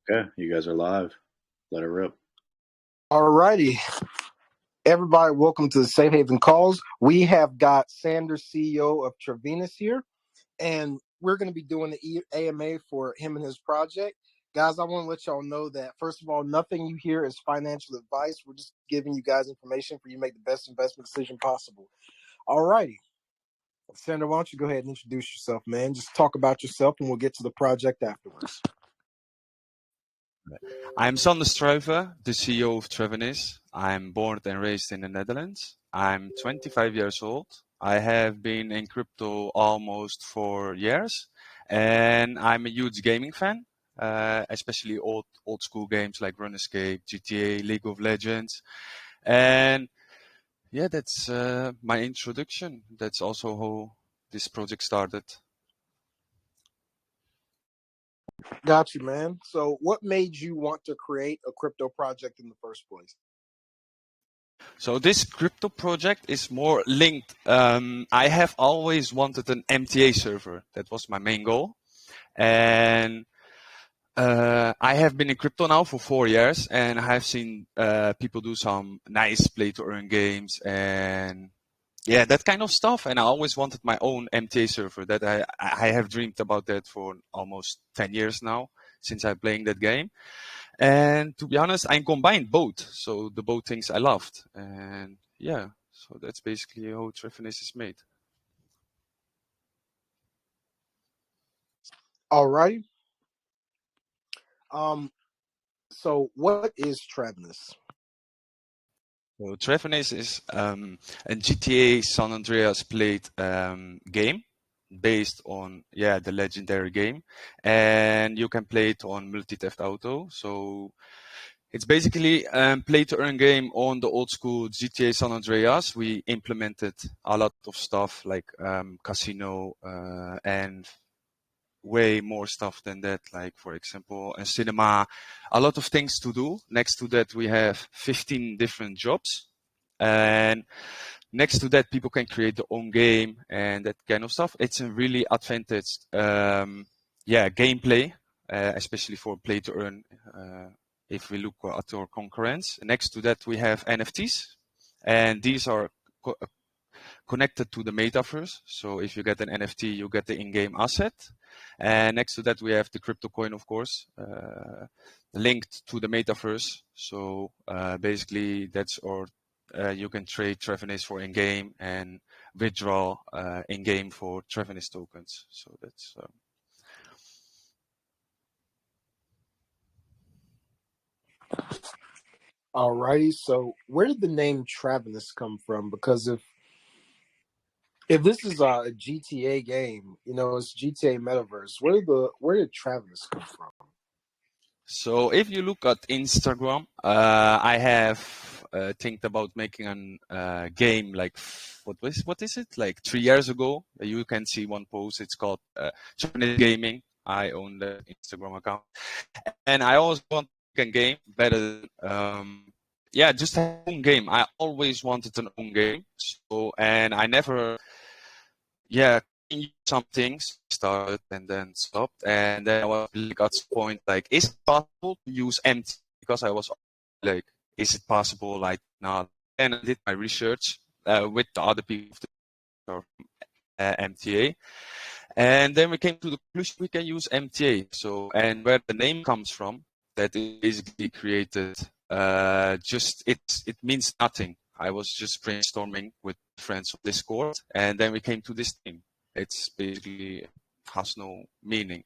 Okay, you guys are live. Let it rip. Alrighty, everybody, welcome to the Safe Haven Calls. We have got Sanders, CEO of Travenis here, and we're going to be doing the AMA for him and his project. Guys, I want to let y'all know that, first of all, nothing you hear is financial advice. We're just giving you guys information for you to make the best investment decision possible. Alrighty, Sanders, why don't you go ahead and introduce yourself, man? Just talk about yourself, and we'll get to the project afterwards. I'm Sander Struiven, the CEO of Travenis. I'm born and raised in the Netherlands. I'm 25 years old. I have been in crypto almost 4 years, and I'm a huge gaming fan, especially old school games like RuneScape, GTA, League of Legends, and yeah, that's my introduction. That's also how this project started. Got you, man. So what made you want to create a crypto project in the first place? So this crypto project is more linked. I have always wanted an MTA server. That was my main goal. And I have been in crypto now for 4 years, and I have seen people do some nice play-to-earn games and yeah, that kind of stuff. And I always wanted my own MTA server. That I have dreamed about that for almost 10 years now since I'm playing that game. And to be honest, I combined both. So the both things I loved. And yeah, so that's basically how Travenis is made. All right. So what is Travenis? So Travenis is a GTA San Andreas played game based on the legendary game, and you can play it on multi-theft auto. So it's basically play to earn game on the old school GTA San Andreas. We implemented a lot of stuff like casino and way more stuff than that, like for example a cinema, a lot of things to do. Next to that we have 15 different jobs, and next to that people can create their own game and that kind of stuff. It's a really advantaged gameplay, especially for play to earn. If we look at our concurrents, next to that we have NFTs, and these are connected to the metaverse. So if you get an NFT, you get the in-game asset. And next to that, we have the crypto coin, of course, linked to the metaverse. So basically, that's our you can trade Travenis for in-game and withdraw in-game for Travenis tokens. So that's. Alrighty, so where did the name Travenis come from? Because if this is a GTA game, it's GTA Metaverse. Where did Travenis come from? So if you look at Instagram, I have think about making a game like what is it, like 3 years ago. You can see one post. It's called Travenis Gaming. I own the Instagram account, and I always want to make a game better. Just an own game. I always wanted an own game. So, and I never, some things started and then stopped, and then I was like at some point like, is it possible to use MT? Because I was like, is it possible? Like, not. And I did my research with the other people of MTA. And then we came to the conclusion we can use MTA. So, and where the name comes from, that is basically created, it means nothing. I was just brainstorming with friends on Discord, and then we came to this name. It's basically has no meaning.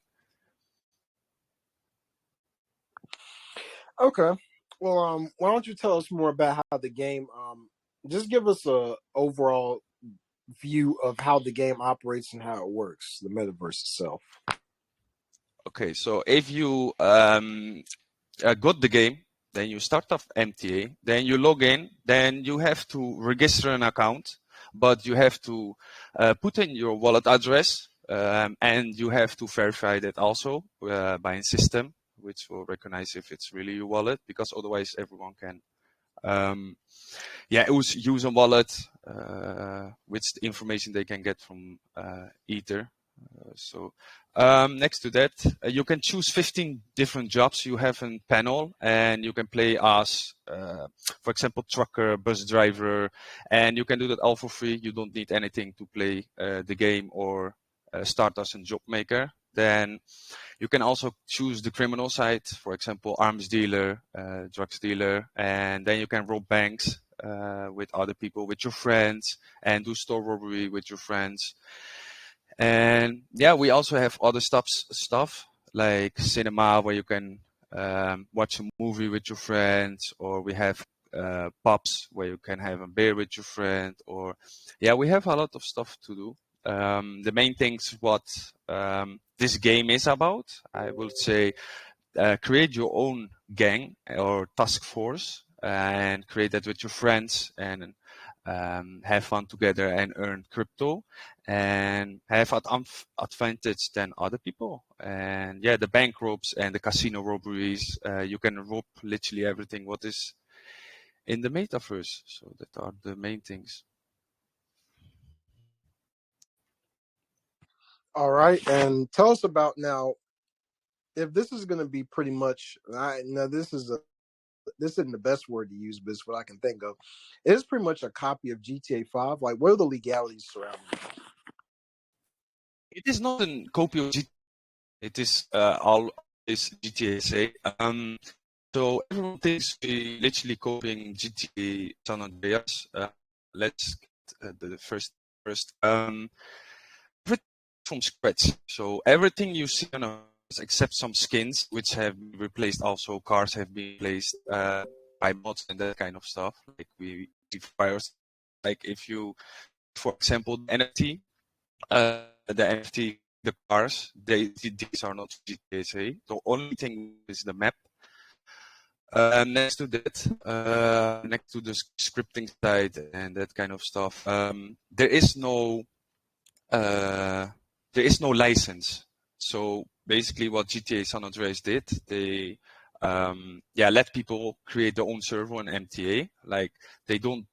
Okay. Well, why don't you tell us more about how the game, just give us a overall view of how the game operates and how it works, the metaverse itself. Okay, so if you got the game, then you start off MTA, then you log in, then you have to register an account, but you have to put in your wallet address, and you have to verify that also by a system which will recognize if it's really your wallet, because otherwise everyone can use a wallet with the information they can get from Ether. Next to that, you can choose 15 different jobs. You have a panel, and you can play as, for example, trucker, bus driver, and you can do that all for free. You don't need anything to play the game or start as a job maker. Then you can also choose the criminal side, for example, arms dealer, drugs dealer, and then you can rob banks with other people, with your friends, and do store robbery with your friends. And yeah, we also have other stuff like cinema, where you can watch a movie with your friends, or we have pubs where you can have a beer with your friend, or yeah, we have a lot of stuff to do. The main things what this game is about, I would say, create your own gang or task force and create that with your friends, and have fun together and earn crypto and have an advantage than other people. And yeah, the bank robs and the casino robberies, you can rob literally everything what is in the metaverse. So that are the main things. All right, and tell us about now if this is going to be pretty much. Now this isn't the best word to use, but it's what I can think of. It's pretty much a copy of GTA 5. Like, what are the legalities surrounding it? It is not a copy of GTA. It is all is GTA. So everyone thinks we literally copying GTA San Andreas. Let's get the first. Everything from scratch. So everything you see on a except some skins which have been replaced. Also, cars have been replaced by mods and that kind of stuff. Like we fires. Like if you, for example, the cars, these are not GTA. The only thing is the map. Next to that, next to the scripting side and that kind of stuff, there is no license. So basically, what GTA San Andreas did, they let people create their own server on MTA. Like they don't,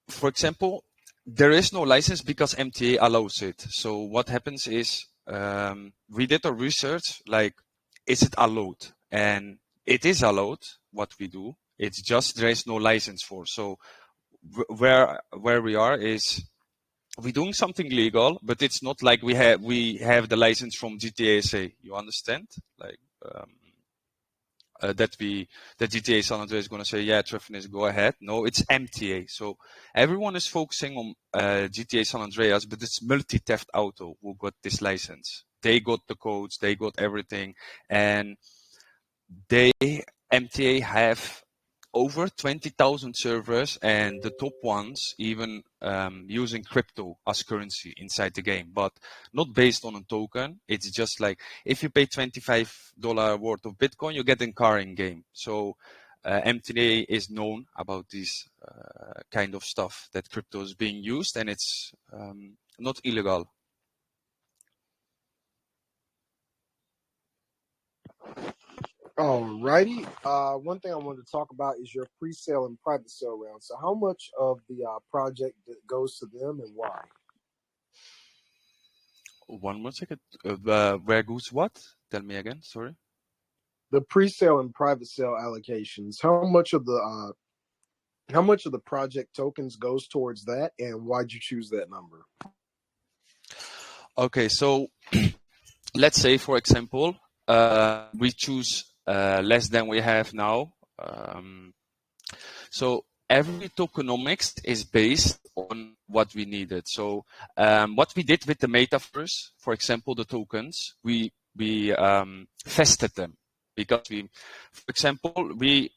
for example, there is no license because MTA allows it. So what happens is we did a research, like, is it allowed? And it is allowed, what we do. It's just there is no license for. So where we are is we're doing something legal, but it's not like we have the license from GTA SA. You understand? Like that GTA San Andreas is going to say, yeah, Travenis, go ahead. No, it's MTA. So everyone is focusing on GTA San Andreas, but it's Multi Theft Auto who got this license. They got the codes, they got everything, and MTA have over 20,000 servers, and the top ones even using crypto as currency inside the game, but not based on a token. It's just like if you pay $25 worth of Bitcoin, you get a car in game. So MTA is known about this kind of stuff, that crypto is being used, and it's not illegal. Alrighty. One thing I wanted to talk about is your pre-sale and private sale round. So, how much of the project goes to them, and why? One more second. Where goes what? Tell me again. Sorry. The pre-sale and private sale allocations. How much of the project tokens goes towards that, and why'd you choose that number? Okay, so let's say, for example, we choose less than we have now. So every tokenomics is based on what we needed. So what we did with the metaverse, for example, the tokens, we vested them because for example, we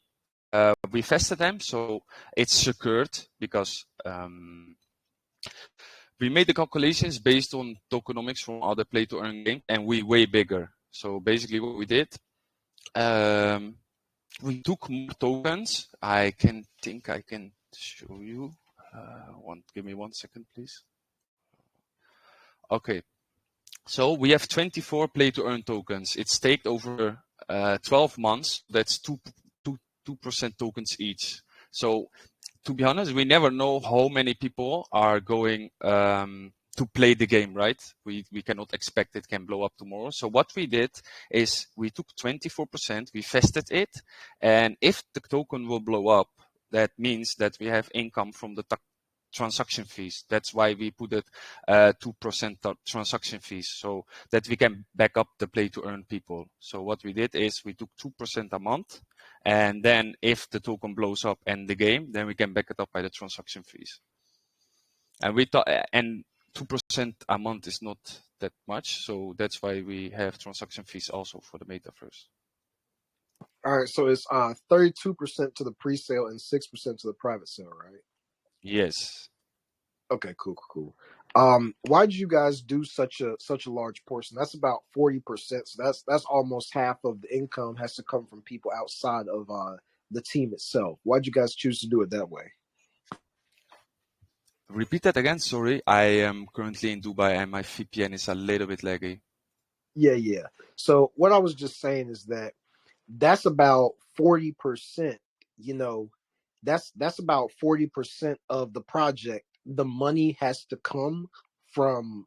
vested them, so it's secured because we made the calculations based on tokenomics from other play-to-earn games, and we way bigger. So basically, what we did, we took more tokens. I can show you. Give me 1 second, please. Okay, so we have 24 play-to-earn tokens. It's staked over 12 months. That's 2% tokens each. So to be honest, we never know how many people are going to play the game, right? We cannot expect it can blow up tomorrow. So what we did is we took 24%, we vested it, and if the token will blow up, that means that we have income from the transaction fees. That's why we put it 2% transaction fees, so that we can back up the play to earn people. So what we did is we took 2% a month, and then if the token blows up and the game, then we can back it up by the transaction fees. And we thought, and 2% a month is not that much, so that's why we have transaction fees also for the metaverse. All right, so it's 32% to the pre-sale and 6% to the private sale, right? Yes. Okay, cool. Why did you guys do such a large portion? That's about 40%. So that's almost half of the income has to come from people outside of the team itself. Why'd you guys choose to do it that way? Repeat that again. Sorry, I am currently in Dubai and my VPN is a little bit laggy. Yeah. So what I was just saying is that's about 40%. You know, that's about 40% of the project. The money has to come from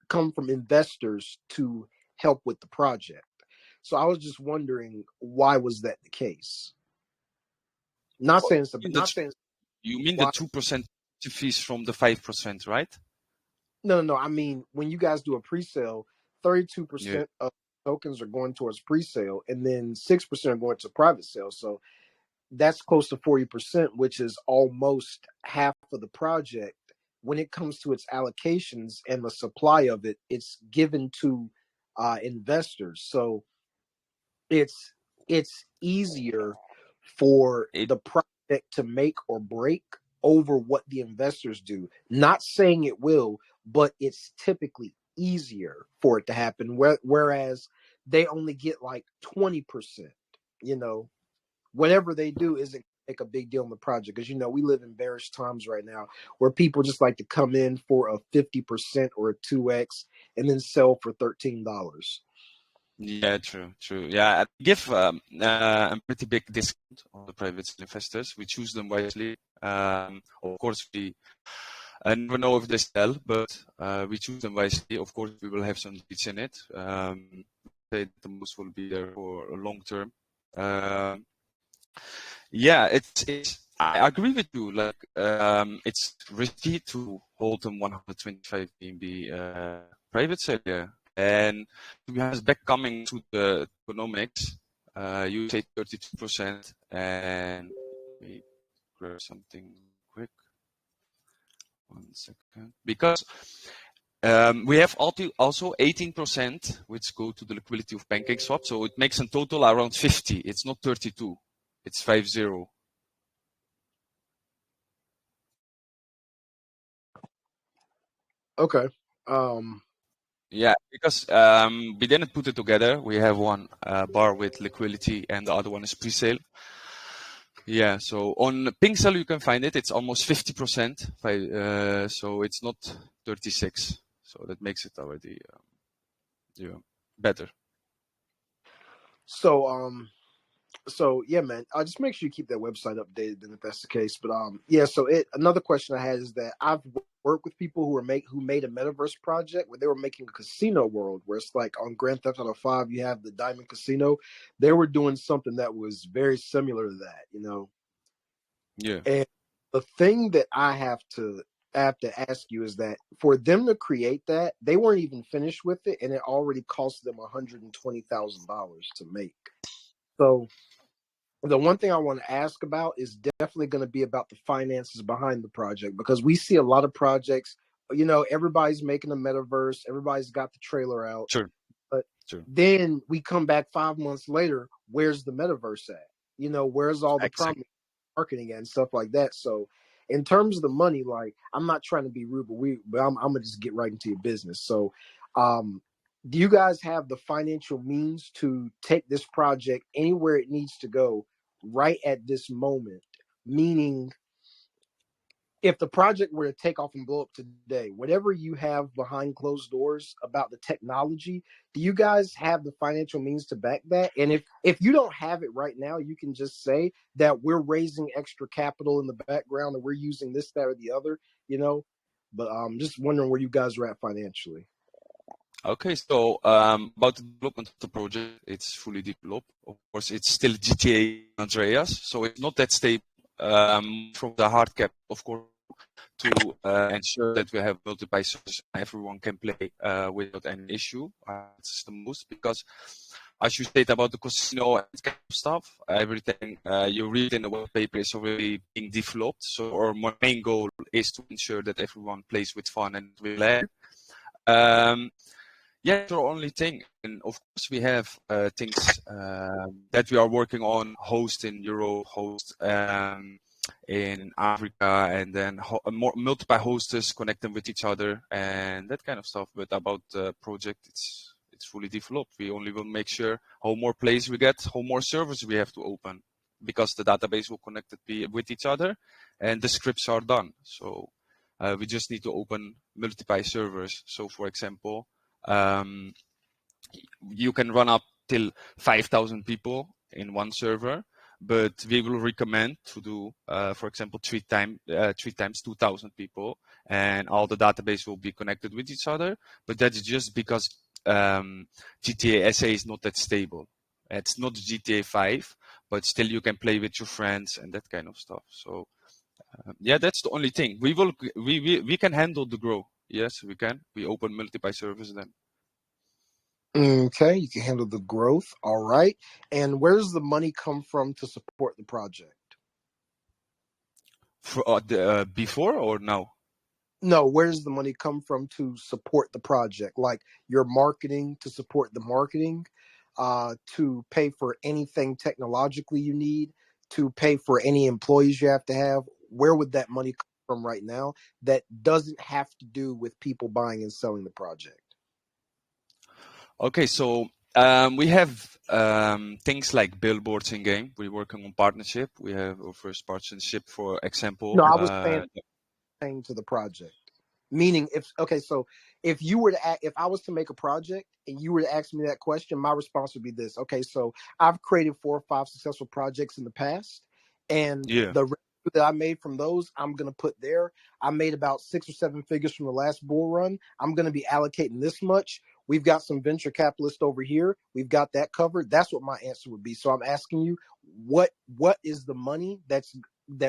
come from investors to help with the project. So I was just wondering, why was that the case? Not saying it's not saying You mean why. the 2% fees from the 5%, right? No. I mean, when you guys do a pre-sale, 32% Yeah. of tokens are going towards pre-sale, and then 6% are going to private sale. So that's close to 40%, which is almost half of the project. When it comes to its allocations and the supply of it, it's given to investors. So it's easier for It, the project to make or break over what the investors do. Not saying it will, but it's typically easier for it to happen. Whereas they only get like 20%. You know, whatever they do isn't make a big deal on the project, because we live in bearish times right now where people just like to come in for a 50% or a 2x and then sell for $13. yeah, true. Yeah, I give a pretty big discount on the private investors. We choose them wisely. Of course, we never know if they sell, but we choose them wisely. Of course, we will have some leads in it. Say the most will be there for a long term. Yeah, I agree with you. Like, it's risky to hold them 125 BNB private sale. Yeah. And to be honest, back coming to the economics, you say 32%, and we grab something quick. 1 second, because we have also 18%, which go to the liquidity of pancake swap, so it makes in total around 50. It's not 32. It's 50. Okay. Yeah, because we didn't put it together. We have one bar with liquidity and the other one is pre-sale. Yeah, so on Pinkcell you can find it. It's almost 50%. So it's not 36. So that makes it already better. So yeah, man. Just make sure you keep that website updated, then, if that's the case. But yeah. So another question I had is that I've worked with people who made a metaverse project where they were making a casino world, where it's like on Grand Theft Auto 5, you have the Diamond Casino. They were doing something that was very similar to that. Yeah. And the thing that I have to ask you is that for them to create that, they weren't even finished with it, and it already cost them $120,000 to make. So the one thing I want to ask about is definitely going to be about the finances behind the project, because we see a lot of projects, everybody's making a metaverse, everybody's got the trailer out, Sure. but Sure. then we come back 5 months later, where's the metaverse at? Where's all the Exactly. marketing and stuff like that? So in terms of the money, like, I'm not trying to be rude, but I'm gonna just get right into your business. So do you guys have the financial means to take this project anywhere it needs to go right at this moment? Meaning, if the project were to take off and blow up today, whatever you have behind closed doors about the technology, do you guys have the financial means to back that? And if you don't have it right now, you can just say that we're raising extra capital in the background and we're using this, that, or the other, you know? but I'm just wondering where you guys are at financially. Okay, so about the development of the project, it's fully developed. Of course, it's still GTA Andreas, so it's not that stable. From the hard cap, of course, to ensure that we have multiple servers and everyone can play without any issue. It's the most because, as you state about the casino and kind of stuff, everything you read in the white paper is already being developed. So our main goal is to ensure that everyone plays with fun and with lag. Yeah, that's our only thing. And of course, we have things that we are working on, host in Europe, host in Africa, and then more multiple hosters connecting with each other and that kind of stuff. But about the project, it's fully developed. We only will make sure how more plays we get, how more servers we have to open, because the database will connect it with each other, and the scripts are done. So we just need to open multiple servers. So, for example, you can run up till 5,000 people in one server, but we will recommend to do, for example, three times 2,000 people, and all the database will be connected with each other. But that's just because GTA SA is not that stable. It's not GTA 5, but still you can play with your friends and that kind of stuff. So yeah, that's the only thing. We can handle the growth. Yes, we can. We open multiple servers then. Okay, you can handle the growth. All right. And where does the money come from to support the project? For before or now? No, where does the money come from to support the project? Like your marketing to support the marketing, to pay for anything technologically you need, to pay for any employees you have to have. Where would that money come from right now that doesn't have to do with people buying and selling the project? Okay, so we have things like billboards in game. We're working on partnership. We have our first partnership, for example. No, I was saying to the project. Meaning, if you were to if I was to make a project and you were to ask me that question, my response would be this. Okay, so I've created 4 or 5 successful projects in the past, and Yeah. the revenue that I made from those, I'm gonna put there. I made about 6 or 7 figures from the last bull run. I'm gonna be allocating this much. We've got some venture capitalists over here. We've got that covered. That's what my answer would be. So I'm asking you, what is the money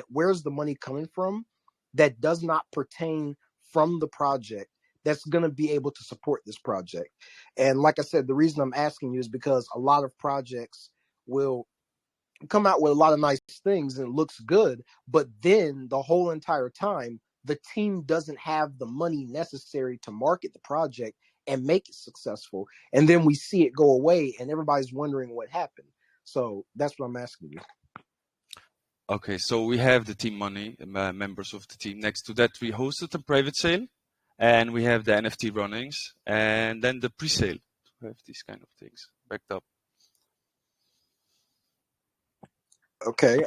where's the money coming from that does not pertain from the project that's going to be able to support this project? And like I said, the reason I'm asking you is because a lot of projects will come out with a lot of nice things and it looks good, but then the whole entire time the team doesn't have the money necessary to market the project and make it successful, and then we see it go away and everybody's wondering what happened. So that's what I'm asking you. Okay, so we have the team money, members of the team. Next to that, we hosted a private sale, and we have the NFT runnings, and then the pre-sale. We have these kind of things backed up. Okay,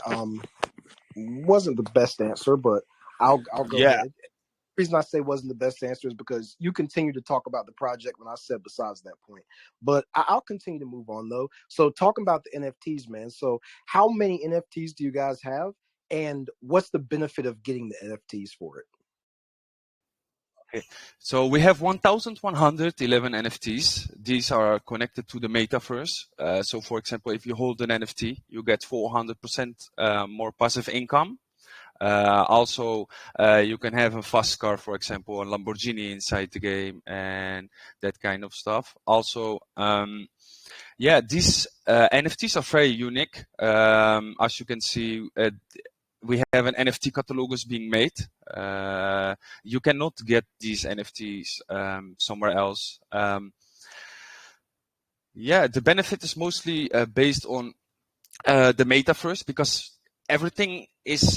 wasn't the best answer, but I'll go ahead. The reason I say wasn't the best answer is because you continue to talk about the project when I said besides that point. But I'll continue to move on though. So talking about the NFTs, man. So how many NFTs do you guys have, and what's the benefit of getting the NFTs for it? Okay. So we have 1,111 NFTs. These are connected to the Metaverse. So for example, if you hold an NFT, you get 400% more passive income. Also, you can have a fast car, for example, a Lamborghini inside the game and that kind of stuff. Also, yeah, these NFTs are very unique. As you can see, we have an NFT catalogus being made. You cannot get these NFTs somewhere else. Yeah, the benefit is mostly based on the Metaverse, because everything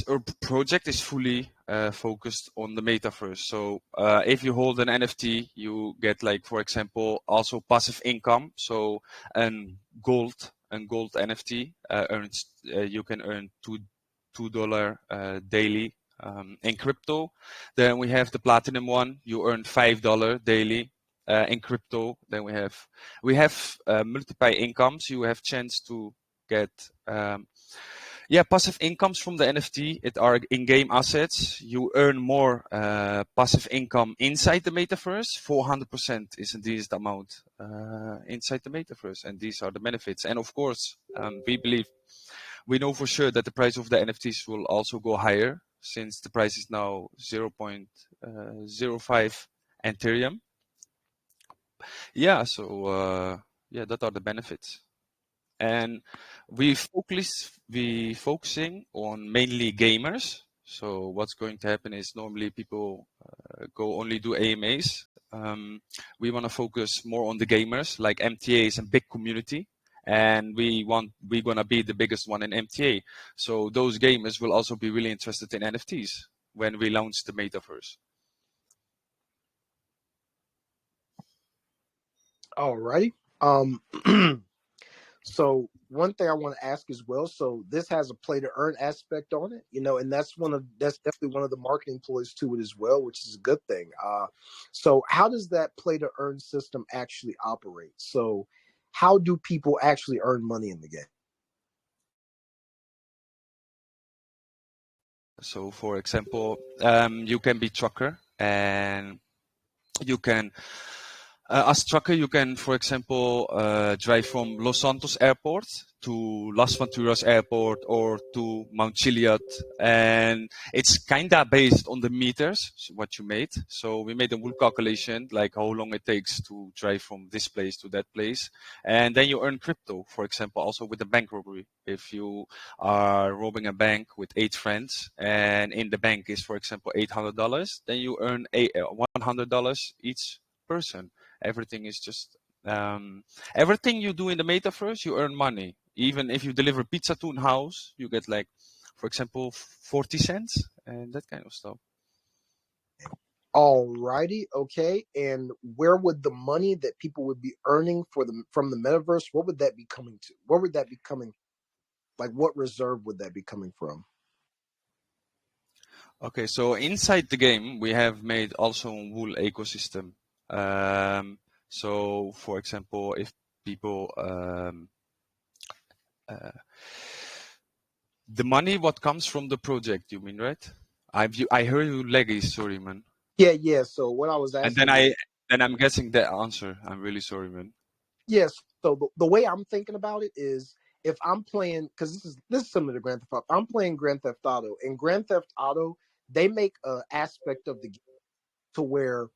our project is fully focused on the Metaverse. So if you hold an NFT, you get, like, for example, also passive income. So gold NFT earns, you can earn $2 daily in crypto. Then we have the platinum one. You earn $5 daily in crypto. Then we have multiple incomes. You have chance to get Yeah, passive incomes from the NFT. It are in-game assets. You earn more passive income inside the metaverse. 400% is indeed the amount inside the metaverse, and these are the benefits. And of course, we know for sure that the price of the NFTs will also go higher, since the price is now 0.05 Ethereum. Yeah, so yeah, that are the benefits. And we focusing on mainly gamers. So what's going to happen is normally people go only do AMAs. We want to focus more on the gamers, like MTA is a big community, and we're gonna be the biggest one in MTA. So those gamers will also be really interested in NFTs when we launch the metaverse. All right. So one thing I want to ask as well. So this has a play to earn aspect on it, and that's definitely one of the marketing ploys to it as well, which is a good thing. So how does that play to earn system actually operate? So how do people actually earn money in the game? So for example, you can be trucker, and you can as trucker, you can, for example, drive from Los Santos Airport to Las Venturas Airport or to Mount Chiliad, and it's kinda based on the meters what you made. So we made a full calculation, like how long it takes to drive from this place to that place, and then you earn crypto. For example, also with the bank robbery, if you are robbing a bank with 8 friends, and in the bank is, for example, $800, then you earn $100 each person. Everything is just everything you do in the metaverse, you earn money. Even if you deliver pizza to a house, you get, like, for example, 40 cents and that kind of stuff. All righty, okay. And where would the money that people would be earning from the metaverse, what would that be coming to? Where would that be coming? Like, what reserve would that be coming from? Okay, so inside the game, we have made also a whole ecosystem. So, for example, if people uh, the money what comes from the project, you mean, right? I heard you laggy, sorry, man. Yeah. So what I was And asking is, then I'm guessing the answer. I'm really sorry, man. yes. So the way I'm thinking about it is, if I'm playing, because this is similar to Grand Theft Auto. I'm playing Grand Theft Auto. In Grand Theft Auto, they make an aspect of the game to where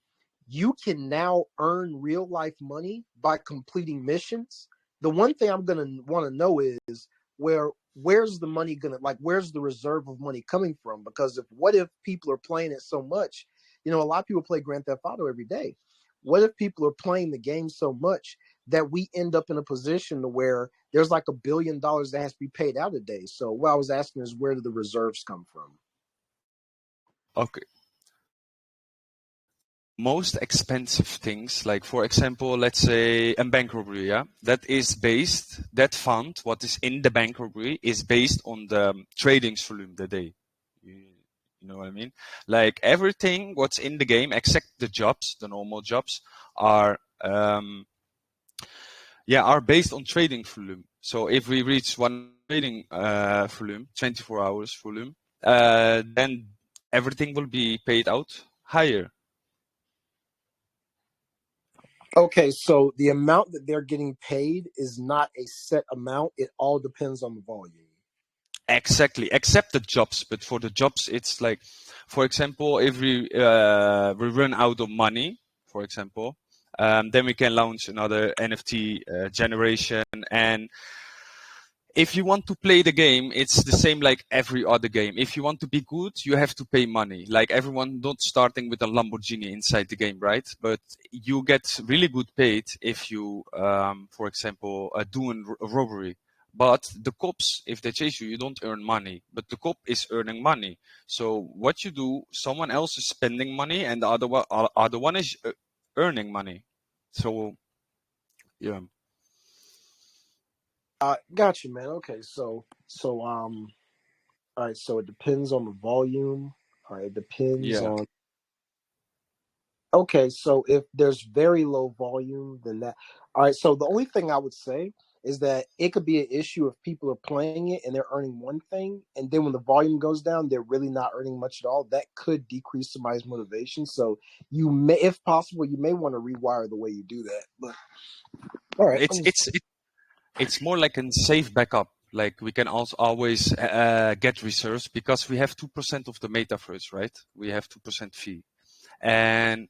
you can now earn real life money by completing missions. The one thing I'm gonna want to know is where's the money gonna, like, where's the reserve of money coming from? Because what if people are playing it so much? A lot of people play Grand Theft Auto every day. What if people are playing the game so much that we end up in a position to where there's like $1 billion that has to be paid out a day? So what I was asking is, where do the reserves come from? Okay. Most expensive things, like for example, let's say a bank robbery, yeah, that fund, what is in the bank robbery, is based on the trading volume that they, you know what I mean? Like everything what's in the game except the jobs, the normal jobs, are are based on trading volume. So if we reach one trading volume, 24 hours volume, then everything will be paid out higher. Okay, so the amount that they're getting paid is not a set amount. It all depends on the volume. Exactly, except the jobs. But for the jobs, it's like, for example, if we run out of money, for example, then we can launch another NFT generation. And if you want to play the game, it's the same like every other game. If you want to be good, you have to pay money. Like everyone not starting with a Lamborghini inside the game, right? But you get really good paid if you, for example, do a robbery. But the cops, if they chase you, you don't earn money. But the cop is earning money. So what you do, someone else is spending money, and the other one is earning money. So yeah. Gotcha, man. Okay, all right. So it depends on the volume. All right, it depends Yeah. on. Okay, so if there's very low volume, then that. All right. So the only thing I would say is that it could be an issue if people are playing it and they're earning one thing, and then when the volume goes down, they're really not earning much at all. That could decrease somebody's motivation. So you may, if possible, you may want to rewire the way you do that. But all right, It's more like a safe backup. Like we can also always get reserves because we have 2% of the metaverse, right? We have 2% fee, and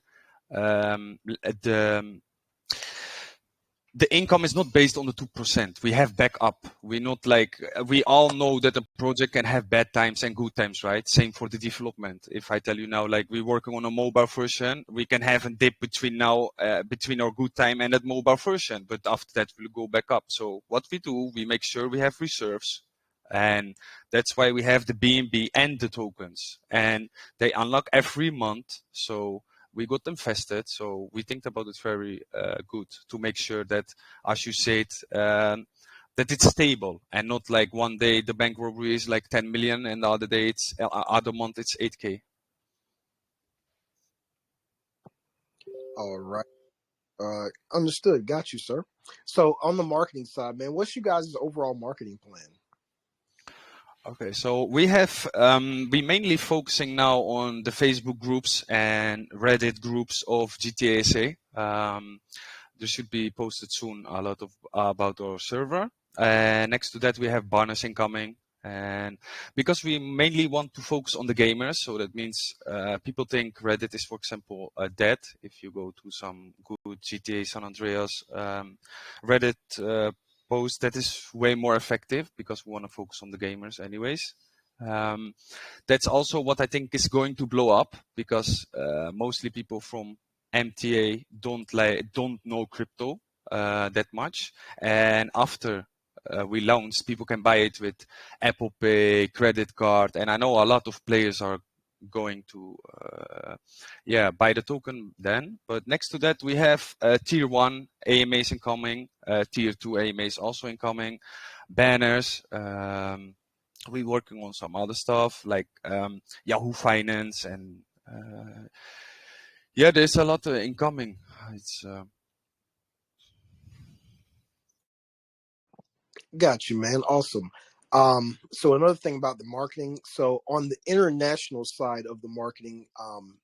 the income is not based on the 2%. We have backup. We're not like, we all know that a project can have bad times and good times, right? Same for the development. If I tell you now, like we're working on a mobile version, we can have a dip between now, between our good time and that mobile version, but after that we'll go back up. So what we do, we make sure we have reserves, and that's why we have the BNB and the tokens, and they unlock every month. So we got them vested, so we think about it very good to make sure that, as you said, that it's stable and not like one day the bank robbery is like 10 million and the other day it's other month it's 8K. all right. Understood. Got you, sir. So on the marketing side, man, what's you guys' overall marketing plan? Okay, so we have we mainly focusing now on the Facebook groups and Reddit groups of GTA SA. There should be posted soon a lot of about our server. Next to that, we have banners incoming, and because we mainly want to focus on the gamers, so that means people think Reddit is, for example, dead. If you go to some good GTA San Andreas Reddit post, that is way more effective because we want to focus on the gamers, anyways. That's also what I think is going to blow up because mostly people from MTA don't know crypto that much, and after we launch, people can buy it with Apple Pay, credit card, and I know a lot of players are going to buy the token then. But next to that, we have tier 1 AMAs incoming, tier 2 AMAs also incoming, banners. We're working on some other stuff like Yahoo Finance and there's a lot incoming. It's Got you, man. Awesome. So another thing about the marketing, so on the international side of the marketing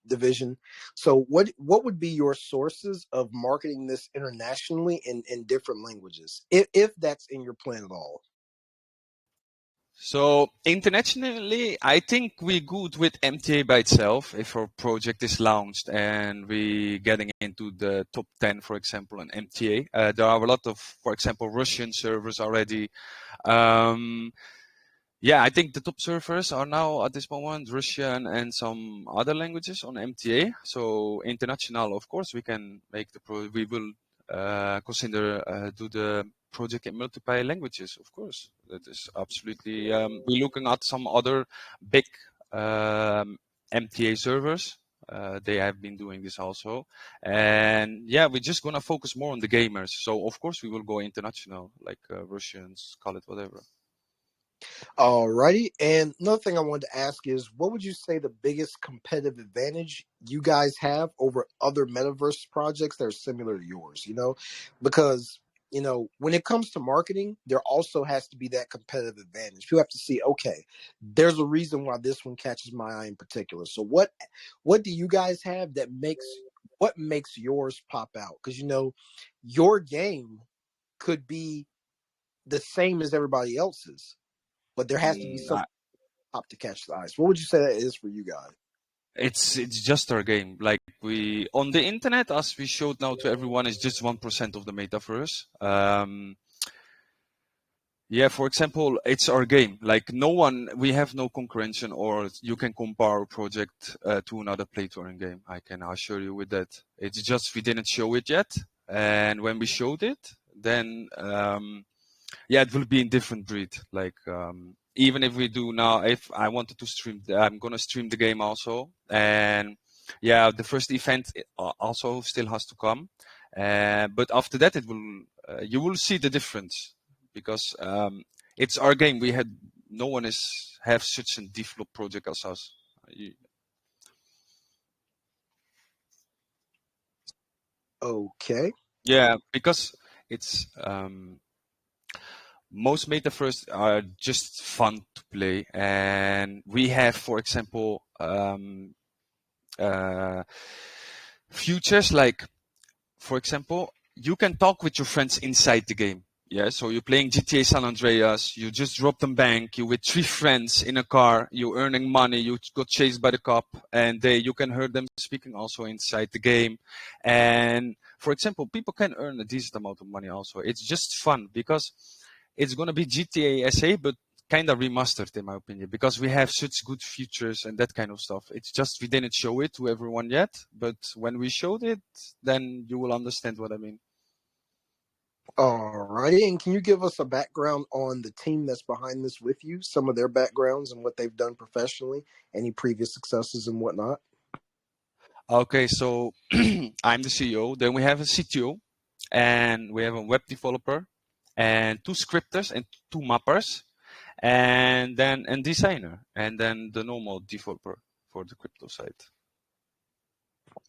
division, so what would be your sources of marketing this internationally in different languages, if that's in your plan at all? So internationally, I think we're good with MTA by itself. If our project is launched and we getting into the top 10, for example, on MTA, there are a lot of, for example, Russian servers already. I think the top servers are now at this moment Russian and some other languages on MTA. So international, of course, we can make we will consider do the project in multiple languages, of course. That is absolutely. We're looking at some other big MTA servers. They have been doing this also, and we're just gonna focus more on the gamers. So of course we will go international, like Russians, call it whatever. Alrighty. And another thing I wanted to ask is, what would you say the biggest competitive advantage you guys have over other metaverse projects that are similar to yours? Because when it comes to marketing, there also has to be that competitive advantage. You have to see, okay, there's a reason why this one catches my eye in particular. So what do you guys have that makes yours pop out? Because your game could be the same as everybody else's, but there has to be some top to catch the eyes. What would you say that is for you guys? It's just our game. Like we on the internet, as we showed now to everyone, is just 1% of the metaverse. For example, it's our game. Like we have no concurrence, or you can compare our project to another play-to-earn game. I can assure you with that. It's just we didn't show it yet, and when we showed it, then it will be in different breed. Like even if we do now, if I wanted to stream, I'm gonna stream the game also, and the first event also still has to come, but after that it will you will see the difference because it's our game. No one have such a developed project as us. Okay. Yeah, because it's most metaverse are just fun to play, and we have, for example, futures like, for example, you can talk with your friends inside the game. Yeah, so you're playing GTA San Andreas, you just robbed a bank, you with 3 friends in a car, you're earning money, you got chased by the cop, and you can hear them speaking also inside the game. And for example, people can earn a decent amount of money also. It's just fun because it's gonna be GTA SA, but kind of remastered in my opinion, because we have such good features and that kind of stuff. It's just we didn't show it to everyone yet, but when we showed it, then you will understand what I mean. Alrighty, and can you give us a background on the team that's behind this with you? Some of their backgrounds and what they've done professionally, any previous successes and whatnot. Okay, so I'm the CEO. Then we have a CTO, and we have a web developer, and 2 scripters and 2 mappers, and then a designer, and then the normal developer for the crypto side.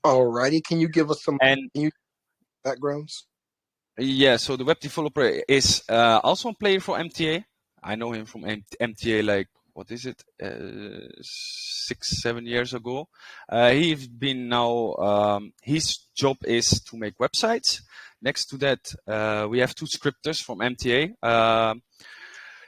Alrighty, can you give us some And backgrounds? yeah, so the web developer is also a player for MTA. I know him from MTA, like, what is it, 6-7 years ago. He's been now, his job is to make websites. Next to that, we have 2 scripters from MTA.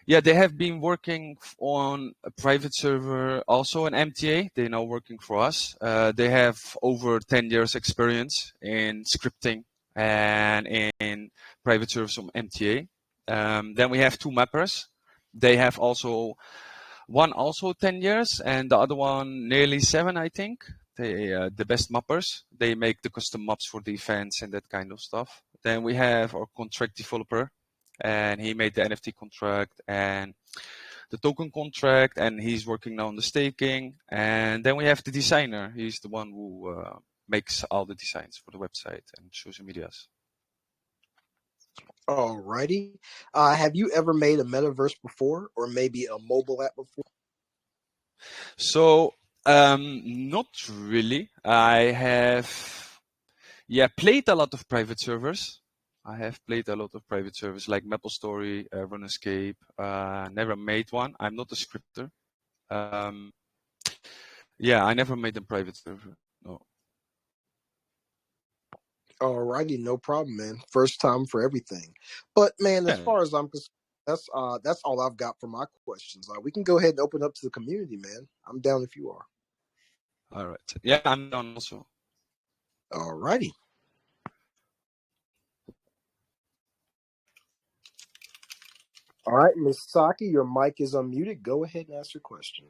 Yeah, they have been working on a private server, also an MTA. They're now working for us. They have over 10 years experience in scripting and in private servers from MTA. Then we have 2 mappers. They have also one also 10 years and the other one nearly 7, I think. They the best mappers. They make the custom maps for the events and that kind of stuff. Then we have our contract developer, and he made the NFT contract and the token contract, and he's working now on the staking. And then we have the designer. He's the one who makes all the designs for the website and social medias. Alrighty. Have you ever made a metaverse before, or maybe a mobile app before? So not really. I have played a lot of private servers. I have played a lot of private servers like MapleStory, RunEscape. Never made one. I'm not a scripter. I never made a private server. No. Alrighty, no problem, man. First time for everything. But man, as Yeah. far as I'm concerned, that's all I've got for my questions. We can go ahead and open up to the community, man. I'm down if you are. All right. Yeah, I'm done also. Alrighty. All right, Ms. Saki, your mic is unmuted. Go ahead and ask your question.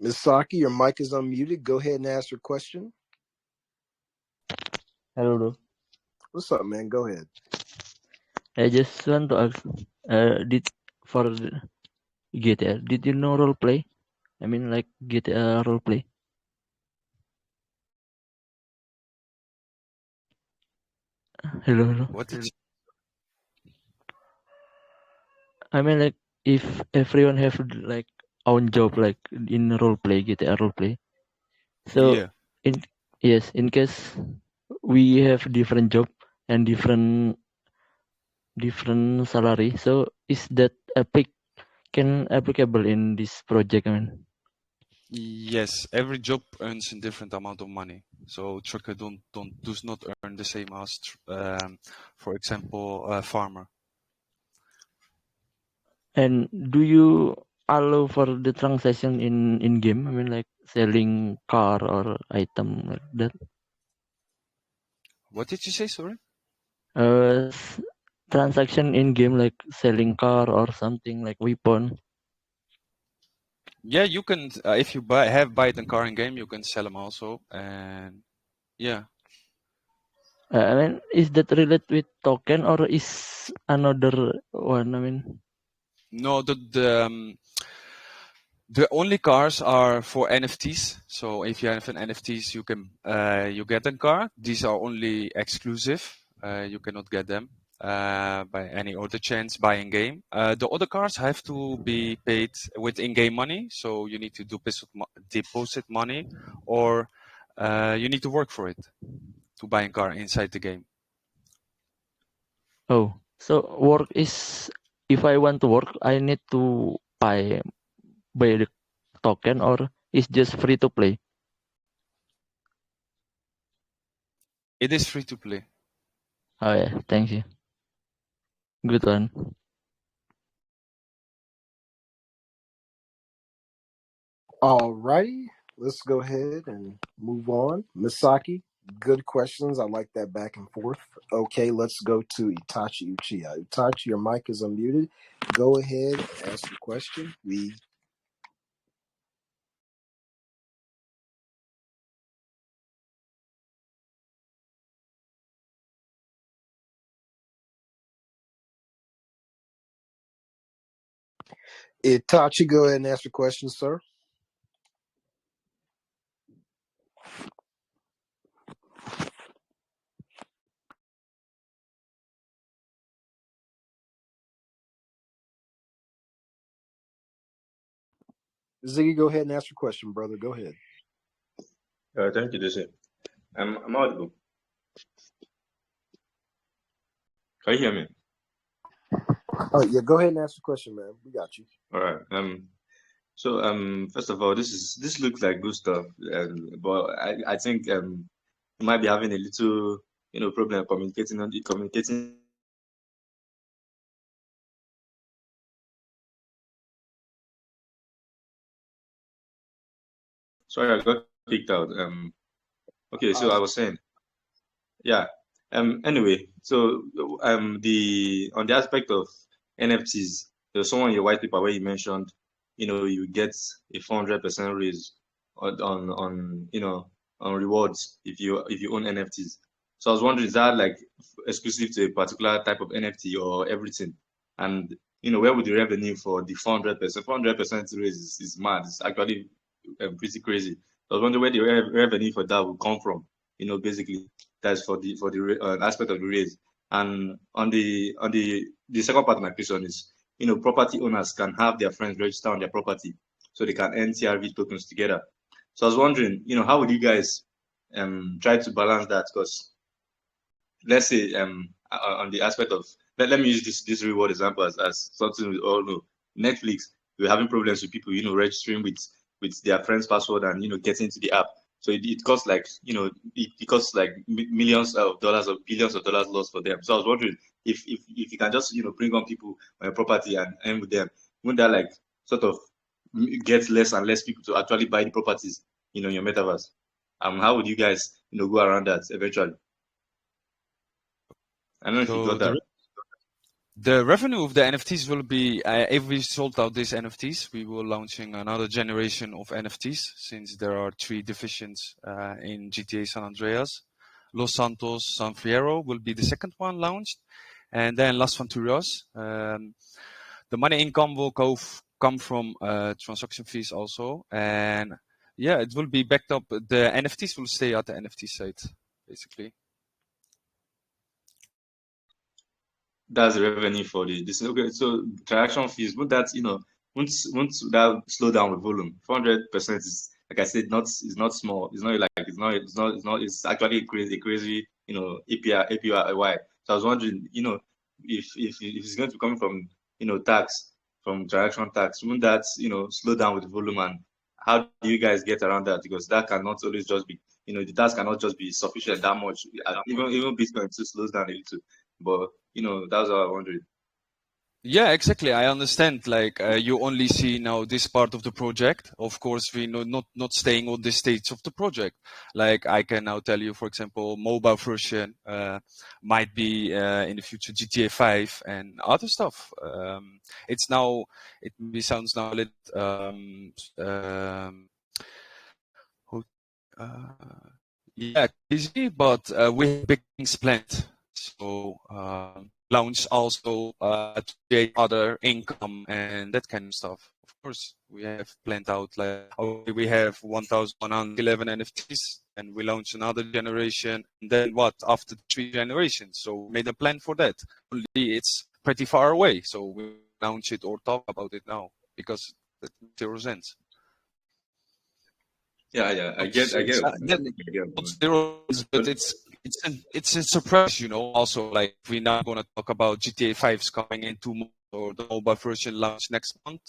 Ms. Saki, your mic is unmuted. Go ahead and ask your question. Hello, bro. What's up, man? Go ahead. I just want to ask, did for the GTA, did you know role play? I mean, like GTA role play. Hello, hello. What did you? I mean, like if everyone have like own job, like in role play, GTA role play. So Yeah. in case we have different job and different salary. So is that applicable in this project? I mean. Yes, every job earns a different amount of money. So trucker does not earn the same as, for example, a farmer. And do you allow for the transaction in game? I mean, like selling car or item like that. What did you say? Sorry. Transaction in game like selling car or something like weapon. Yeah, you can. If you buy a car in game, you can sell them also. And yeah. I mean, is that related with token or is another one? I mean, No, the only cars are for NFTs. So if you have an NFTs, you can you get a car. These are only exclusive. You cannot get them. by any other chance buying game. The other cars have to be paid with in-game money, so you need to deposit money, or you need to work for it to buy a car inside the game. Oh, so work is if I want to work, I need to buy the token, or it's just free to play? It is free to play. Oh yeah, thank you. Good one. Alrighty, let's go ahead and move on. Misaki, good questions. I like that back and forth. Okay, let's go to Itachi Uchiha. Itachi, your mic is unmuted. Go ahead and ask your question. Itachi, go ahead and ask your question, sir. Ziggy, go ahead and ask your question, brother. Go ahead. Thank you, DC. I'm audible. Can you hear me? Oh yeah, go ahead and ask your question, man. We got you. All right. So first of all, this looks like good stuff, but I think you might be having a little problem communicating. Sorry, I got kicked out. Okay, so I was saying, yeah. Anyway, so on the aspect of NFTs, there's someone in your white paper where you mentioned, you get a 400% raise on rewards if you own NFTs. So I was wondering, is that like exclusive to a particular type of NFT or everything? And where would the revenue for the 400%? 400% raise is mad. It's actually pretty crazy. I was wondering where the revenue for that would come from. Basically, that's for the aspect of the raise. And on the second part of my question is, property owners can have their friends register on their property so they can earn TRV tokens together. So I was wondering, how would you guys try to balance that? Because let's say on the aspect of let me use this reward example as something we all know. Netflix, we're having problems with people, registering with their friend's password and getting into the app. So it costs like it costs like millions of dollars or billions of dollars lost for them. So I was wondering if you can just bring on people on your property and earn with them, wouldn't that like sort of get less and less people to actually buy the properties in your metaverse? How would you guys go around that eventually? I don't know if you got that. The revenue of the NFTs will be, if we sold out these NFTs, we will launching another generation of NFTs, since there are 3 divisions in GTA San Andreas. Los Santos, San Fierro will be the second one launched, and then Las Venturas. The money income will come from transaction fees also, and yeah, it will be backed up. The NFTs will stay at the NFT site, basically. That's the revenue for this. Okay, so transaction fees, won't that won't that slow down with volume? 400% is, like I said, it's not small. It's not like it's actually crazy APY. So I was wondering, if it's going to come from tax, from transaction tax, won't that slow down with the volume? And how do you guys get around that? Because that cannot always just be the tax cannot just be sufficient that much. Even Bitcoin too slows down a little. But that's what I wondered. Yeah, exactly. I understand. Like you only see now this part of the project. Of course, we know not staying on this stage of the project. Like I can now tell you, for example, mobile version might be in the future GTA 5 and other stuff. It's now it maybe sounds now a little yeah, crazy, but we have big things planned. So launch also to create other income and that kind of stuff. Of course, we have planned out like we have 1,111 NFTs and we launch another generation, and then what after 3 generations? So we made a plan for that. Only it's pretty far away, so we launch it or talk about it now because that makes zero sense. Yeah, I get a point. Not zero, but it's a surprise, you know. Also, like we're now gonna talk about GTA 5's coming in 2 months or the mobile version launch next month.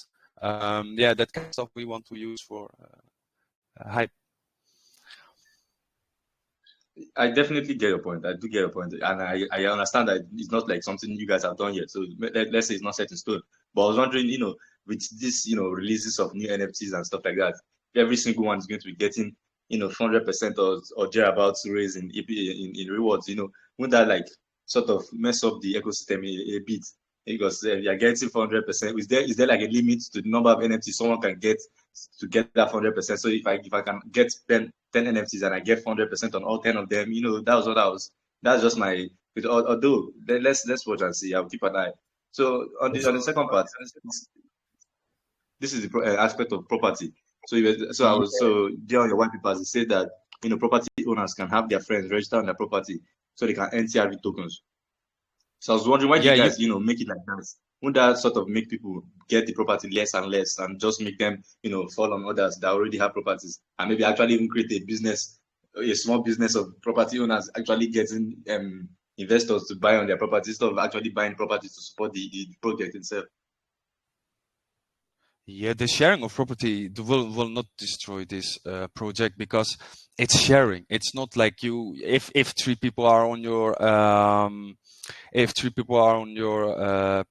Yeah, that kind of stuff we want to use for hype. I definitely get your point. I do get your point, and I understand that it's not like something you guys have done yet. So let's say it's not set in stone. But I was wondering, with this, releases of new NFTs and stuff like that, every single one is going to be getting, 400% or thereabouts raise in rewards. Wouldn't that like sort of mess up the ecosystem a bit? Because you're getting 400%. Is there like a limit to the number of NFTs someone can get to get that 400%? So if I can get 10 NFTs and I get 400% on all 10 of them, that's just my. Although let's watch and see. I'll keep an eye. So on the second part, this is the aspect of property. So there on your white papers, it said that property owners can have their friends register on their property so they can earn TRV tokens. So I was wondering, why do you guys make it like that? Wouldn't that sort of make people get the property less and less and just make them fall on others that already have properties, and maybe actually even create a small business of property owners actually getting investors to buy on their properties instead of actually buying properties to support the project itself? Yeah, the sharing of property will not destroy this project because it's sharing. It's not like if 3 people are on your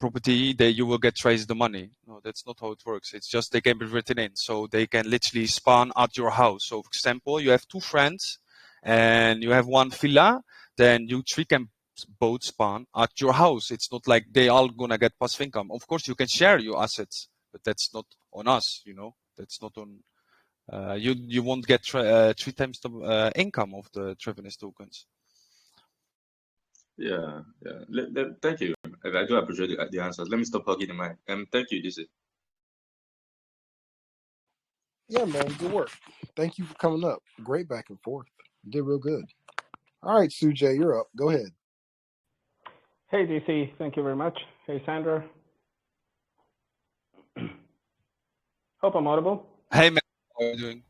property, then you will get twice the money. No, that's not how it works. It's just they can be written in, so they can literally spawn at your house. So, for example, you have 2 friends and you have 1 villa, then you 3 can both spawn at your house. It's not like they all gonna get passive income. Of course, you can share your assets, but that's not on us. That's not on. You won't get 3 times the income of the Travenis tokens. Yeah. Thank you. I do appreciate the answers. Let me stop hugging the mic. Thank you, DC. Yeah, man, good work. Thank you for coming up. Great back and forth. You did real good. All right, Sujay, you're up. Go ahead. Hey, DC. Thank you very much. Hey, Sandra. Hope I'm audible. Hey, man. How are you doing?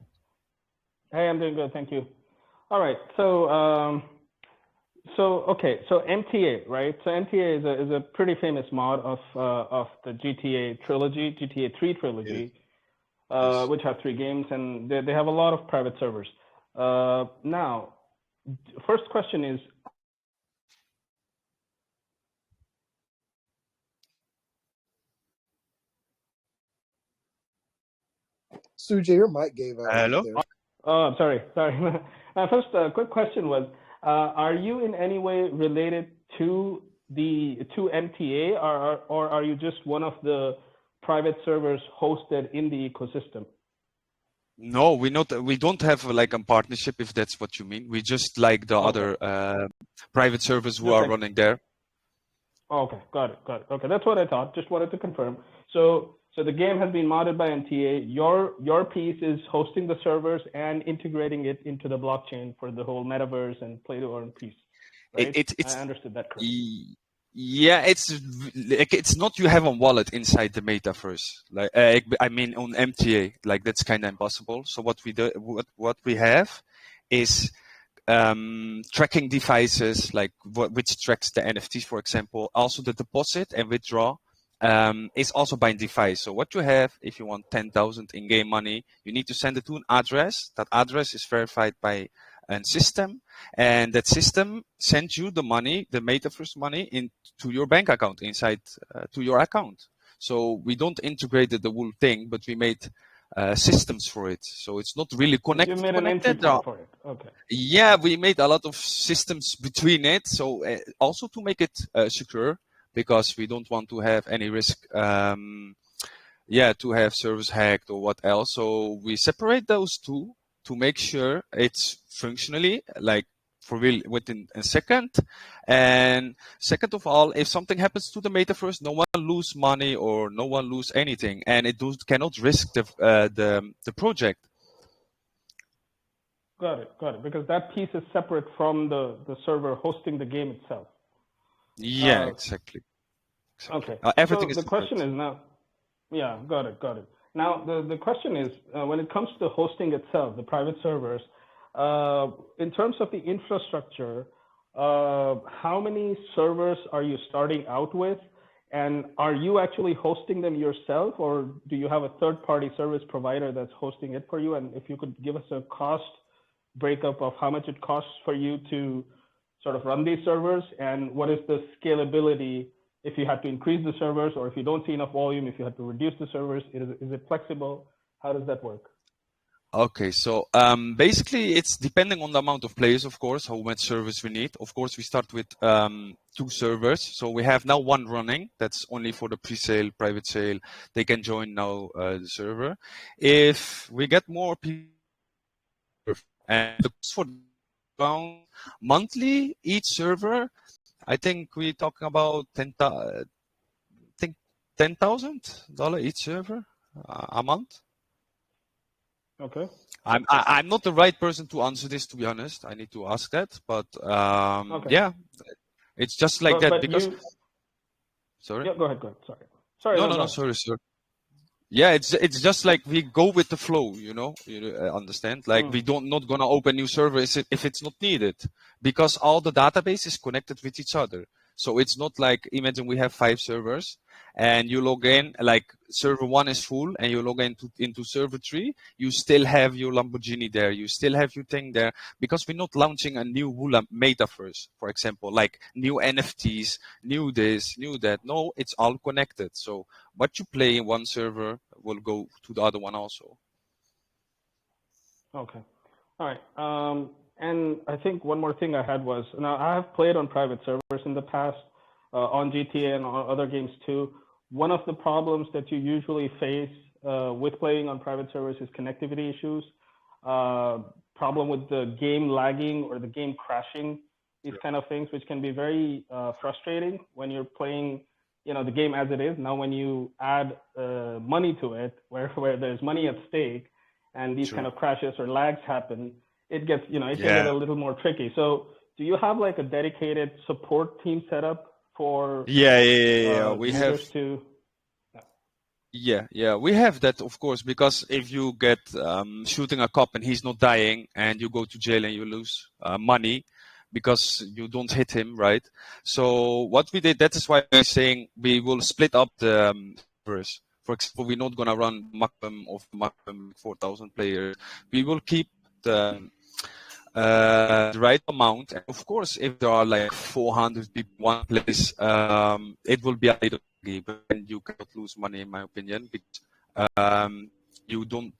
Hey, I'm doing good. Thank you. All right. So MTA, right? So MTA is a pretty famous mod of the GTA trilogy, GTA 3 trilogy, Yes. which have 3 games, and they have a lot of private servers. Now, first question is, Sujay, your mic gave out. Hello? There. oh, I'm sorry. My first quick question was, are you in any way related to MTA, or are you just one of the private servers hosted in the ecosystem? No, we don't have like a partnership, if that's what you mean. We just like the other private servers who are running there. Okay, got it. Okay, that's what I thought. Just wanted to confirm. So the game has been modded by MTA. Your piece is hosting the servers and integrating it into the blockchain for the whole metaverse and play-to-earn piece. Right? I understood that correctly. Yeah, it's not you have a wallet inside the metaverse. Like I mean on MTA, like that's kind of impossible. So what we have is tracking devices, like which tracks the NFTs, for example. Also the deposit and withdraw is also by device. So what you have, if you want 10,000 in-game money, you need to send it to an address. That address is verified by a system, and that system sends you the money, the metaverse money, into your bank account, inside to your account. So we don't integrate the whole thing, but we made systems for it. So it's not really connected. You made an entry point for it. Okay. Yeah, we made a lot of systems between it. So also to make it secure, because we don't want to have any risk. To have servers hacked or what else. So we separate those 2 to make sure it's functionally like for real within a second. And second of all, if something happens to the metaverse, no one lose money or no one lose anything, and it cannot risk the project. Got it. Because that piece is separate from the server hosting the game itself. Yeah, exactly. Okay. Everything So is the separate. question is now, yeah, got it. Now the question is, when it comes to hosting itself, the private servers, in terms of the infrastructure, how many servers are you starting out with? And are you actually hosting them yourself, or do you have a third-party service provider that's hosting it for you? And if you could give us a cost breakup of how much it costs for you to sort of run these servers, and what is the scalability if you had to increase the servers, or if you don't see enough volume, if you had to reduce the servers, is it flexible? How does that work? Okay, so basically it's depending on the amount of players, of course, how much service we need. Of course, we start with 2 servers. So we have now one running. That's only for the pre-sale, private sale. They can join now the server. If we get more people, and the cost for around monthly each server, I think we're talking about $10,000 each server a month. Okay. I'm not the right person to answer this, to be honest. I need to ask that, but Okay. yeah, it's just like that But because. you, Sorry. yeah, go ahead. Sorry, No, no, no, go no. ahead. Sorry, sir. Yeah, it's just like we go with the flow, you know. You understand? Like we don't not gonna open new server if it's not needed, because all the database is connected with each other. So it's not like, imagine we have 5 servers and you log in, like server 1 is full and you log into server 3, you still have your Lamborghini there, you still have your thing there, because we're not launching a new metaverse, for example, like new NFTs, new this, new that. No, it's all connected. So what you play in one server will go to the other one also. Okay. All right. And I think one more thing I had was, now I have played on private servers in the past, on GTA and on other games too. One of the problems that you usually face with playing on private servers is connectivity issues, problem with the game lagging or the game crashing, these kind of things, which can be very frustrating when you're playing, the game as it is. Now, when you add money to it, where there's money at stake, and these kind of crashes or lags happen, it gets, it can get a little more tricky. So do you have like a dedicated support team set up for We have. users to? Yeah, we have that, of course, because if you get shooting a cop and he's not dying, and you go to jail and you lose money because you don't hit him, right? So what we did, that is why we're saying we will split up the servers. For example, we're not gonna run maximum 4,000 players. We will keep the right amount. And of course, if there are like 400 people in one place, it will be a little tricky, but you cannot lose money, in my opinion, because you don't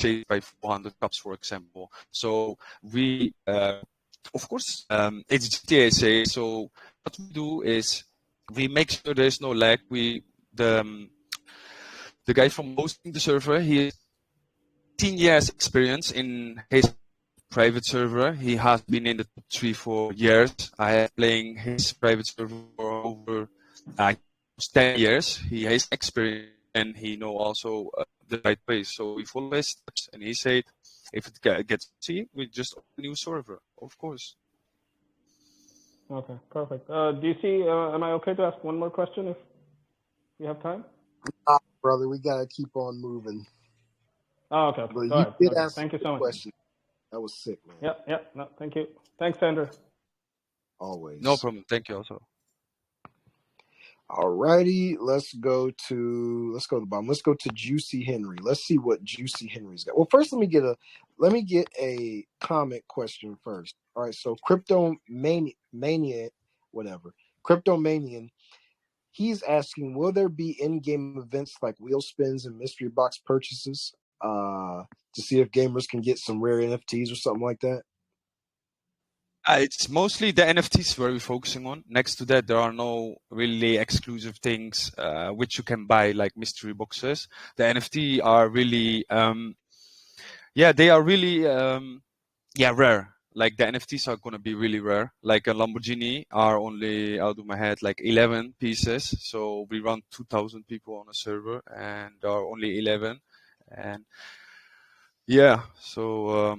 chase by 400 cups, for example. So we, of course, it's GTA say. So what we do is we make sure there's no lag. The guy from hosting the server, he has 10 years experience in his private server. He has been in the top 3 for years. I have playing his private server for over 10 years. He has experience and he know also the right way. So we follow his steps, and he said, if it gets see, we just open a new server, of course. Okay, perfect. Do you see? Am I okay to ask one more question if you have time? Brother, we gotta keep on moving. Oh, okay. But Go you ahead. did Okay. ask Thank you a so much. question. That was sick, man. Yep. No, thank you. Thanks, Sandra. Always. No problem. Thank you also. Alrighty, let's go to the bottom. Let's go to Juicy Henry. Let's see what Juicy Henry's got. Well, first let me get a comment question first. All right, so Cryptomanian, he's asking, will there be in-game events like wheel spins and mystery box purchases to see if gamers can get some rare NFTs or something like that? It's mostly the NFTs where we're focusing on. Next to that, there are no really exclusive things which you can buy, like mystery boxes. The NFT are really, they are really, rare. Like the NFTs are gonna be really rare. Like a Lamborghini are only, out of my head, like 11 pieces. So we run 2,000 people on a server, and there are only 11. And yeah, so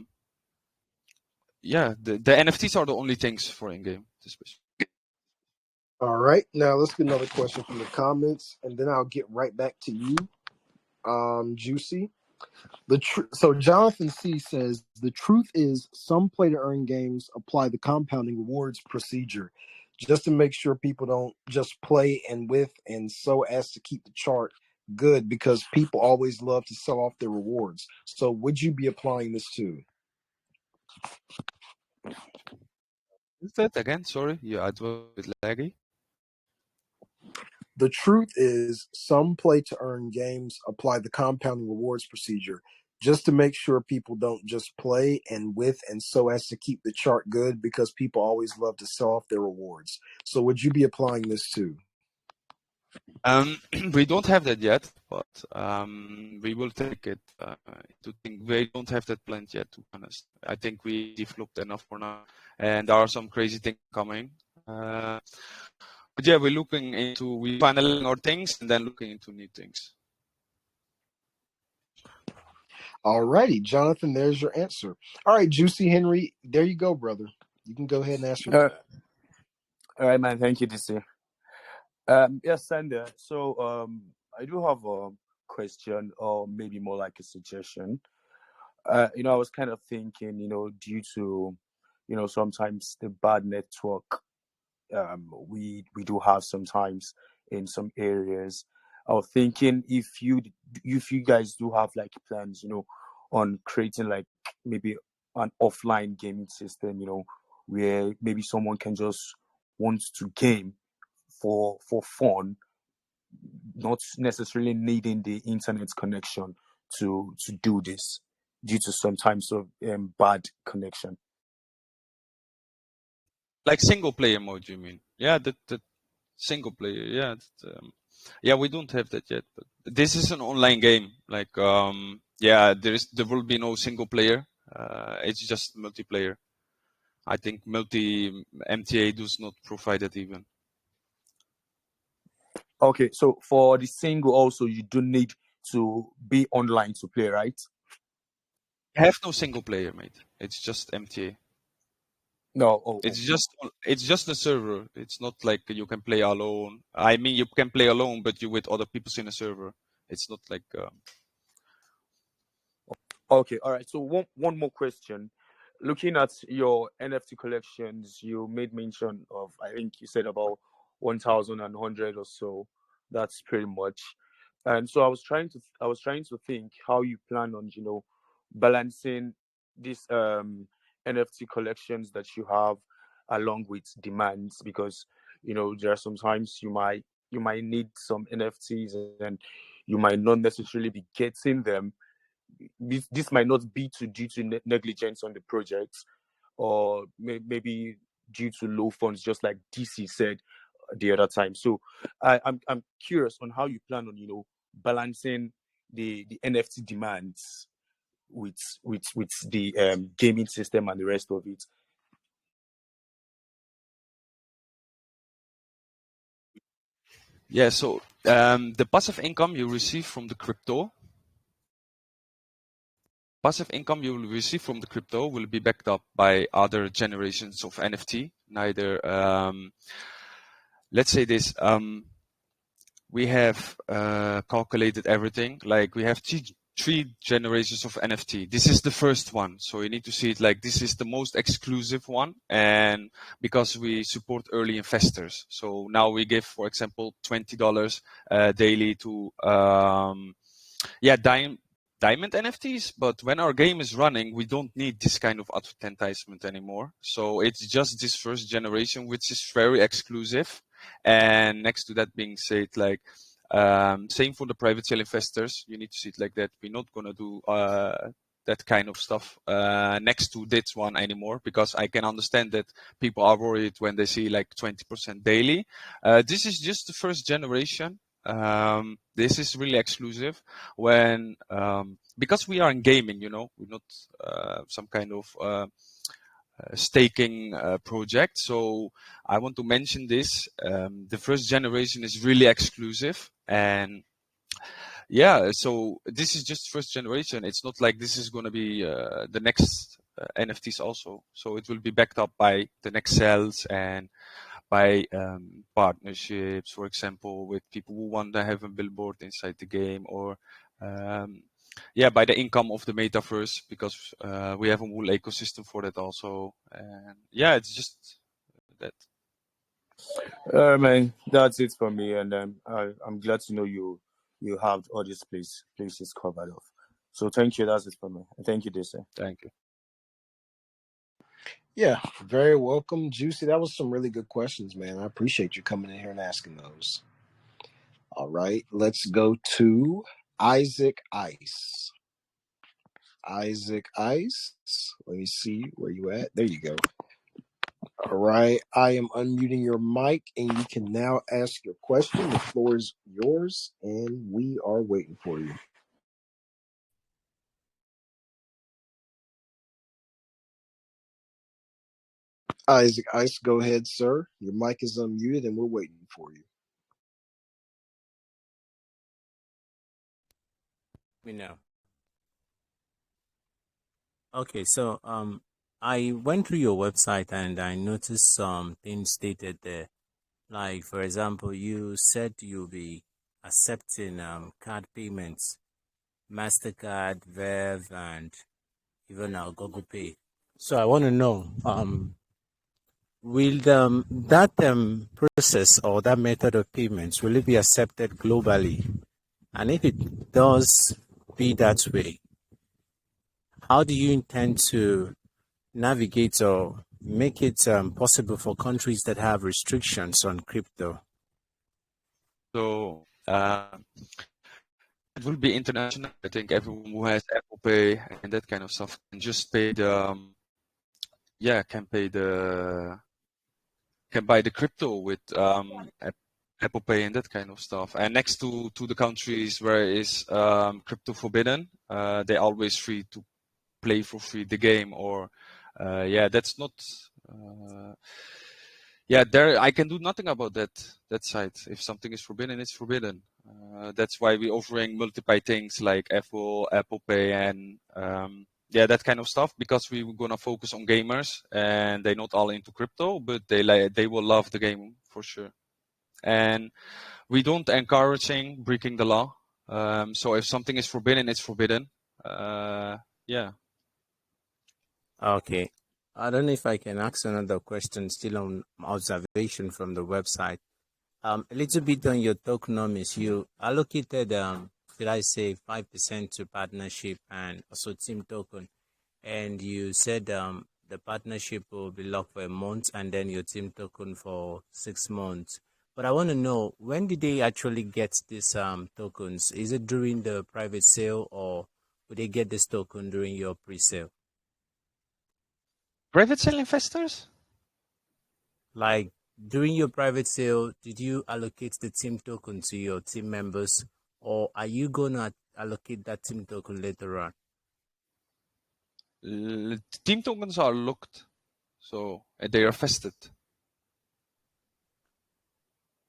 yeah, the NFTs are the only things for in-game. All right, now let's get another question from the comments, and then I'll get right back to you, Juicy. So Jonathan C says the truth is some play-to-earn games apply the compounding rewards procedure just to make sure people don't just play and with and so as to keep the chart good because people always love to sell off their rewards. So would you be applying this too? Is that again? Sorry, yeah, it was a bit laggy. The truth is some play-to-earn games apply the compounding rewards procedure just to make sure people don't just play and with and so as to keep the chart good because people always love to sell off their rewards. So would you be applying this too? We don't have that yet, but we will take it to think. We don't have that planned yet, to be honest. I think we developed enough for now, and there are some crazy things coming. But yeah, we're finalizing our things and then looking into new things. Alrighty, Jonathan, there's your answer. All right, Juicy Henry, there you go, brother. You can go ahead and answer. All right, man. Thank you, DC. Yes, Sander. So I do have a question, or maybe more like a suggestion. I was kind of thinking, due to, sometimes the bad network we do have sometimes in some areas. I was thinking if you guys do have like plans, on creating like maybe an offline gaming system, where maybe someone can just want to game for fun, not necessarily needing the internet connection to do this due to some types of bad connection. Like single player mode, you mean? Yeah, that single player. Yeah, yeah, we don't have that yet. But this is an online game. Like, yeah, there will be no single player. It's just multiplayer. I think MTA does not provide it even. Okay, so for the single also, you don't need to be online to play, right? I have no single player, mate. It's just MTA. No, it's just a server. It's not like you can play alone. I mean, you can play alone, but you with other people in a server. It's not like. Okay, all right. So one more question. Looking at your NFT collections, you made mention of, I think you said about 1,100 or so. That's pretty much. And so I was trying to think how you plan on, balancing these NFT collections that you have along with demands, because there are sometimes you might need some NFTs and you might not necessarily be getting them. This might not be due to negligence on the project, or maybe due to low funds, just like DC said the other time. So I'm curious on how you plan on balancing the NFT demands with the gaming system and the rest of it. Yeah. So the passive income you receive from the crypto. Passive income you will receive from the crypto will be backed up by other generations of NFT. Neither, let's say this, we have calculated everything. Like we have three generations of NFT. This is the first one. So you need to see it like this is the most exclusive one. And because we support early investors. So now we give, for example, $20 daily to, diamond NFTs, but when our game is running, we don't need this kind of advertisement anymore. So it's just this first generation, which is very exclusive. And next to that being said, like, same for the private sale investors, you need to see it like that. We're not going to do that kind of stuff next to this one anymore, because I can understand that people are worried when they see like 20% daily. This is just the first generation. This is really exclusive when because we are in gaming, we're not some kind of staking project. So I want to mention this. The first generation is really exclusive, and yeah, so this is just first generation. It's not like this is going to be the next NFTs also. So it will be backed up by the next sales and by partnerships, for example, with people who want to have a billboard inside the game, or by the income of the metaverse, because we have a whole ecosystem for that also. And it's just that. Man, that's it for me, and I'm glad to know you have all these places covered off. So thank you. That's it for me. Thank you, DC. Thank you. Yeah, very welcome, Juicy. That was some really good questions, man. I appreciate you coming in here and asking those. All right, let's go to Isaac Ice. Isaac Ice. Let me see where you at. There you go. All right, I am unmuting your mic, and you can now ask your question. The floor is yours, and we are waiting for you. Isaac Ice, go ahead, sir. Your mic is unmuted, and we're waiting for you. Me know. Okay, so I went through your website and I noticed some things stated there. Like, for example, you said you'll be accepting card payments, MasterCard, Verve, and even now Google Pay. So I want to know, will that process or that method of payments, will it be accepted globally? And if it does be that way, how do you intend to navigate or make it possible for countries that have restrictions on crypto? So it will be international. I think everyone who has Apple Pay and that kind of stuff can just pay the can buy the crypto with Apple Pay and that kind of stuff. And next to the countries where is crypto forbidden, they always free to play for free the game, or that's not there I can do nothing about that side. If something is forbidden, it's forbidden. That's why we're offering multiple things like Apple Pay, and that kind of stuff, because we're gonna focus on gamers, and they're not all into crypto, but they will love the game for sure. And we don't encouraging breaking the law. So if something is forbidden, it's forbidden. Okay. I don't know if I can ask another question still on observation from the website. A little bit on your tokenomics. You allocated, should I say, 5% to partnership and also team token. And you said the partnership will be locked for a month and then your team token for 6 months. But I want to know, when did they actually get these tokens? Is it during the private sale, or would they get this token during your pre-sale? Private sale investors? Like, during your private sale, did you allocate the team token to your team members, or are you going to allocate that team token later on? Team tokens are locked, so they are vested.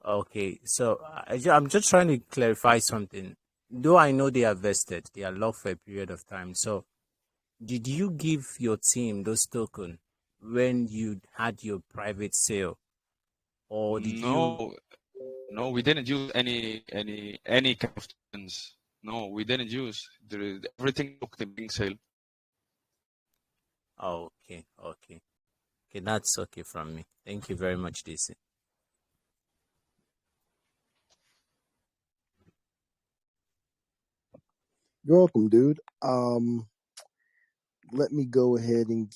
Okay, so I'm just trying to clarify something. Though I know they are vested, they are locked for a period of time. So, did you give your team those tokens when you had your private sale, or did you? No, we didn't use any kind of tokens. No, we didn't use everything locked in being sale. Oh, okay, that's okay from me. Thank you very much, DC. You're welcome, dude. Let me go ahead and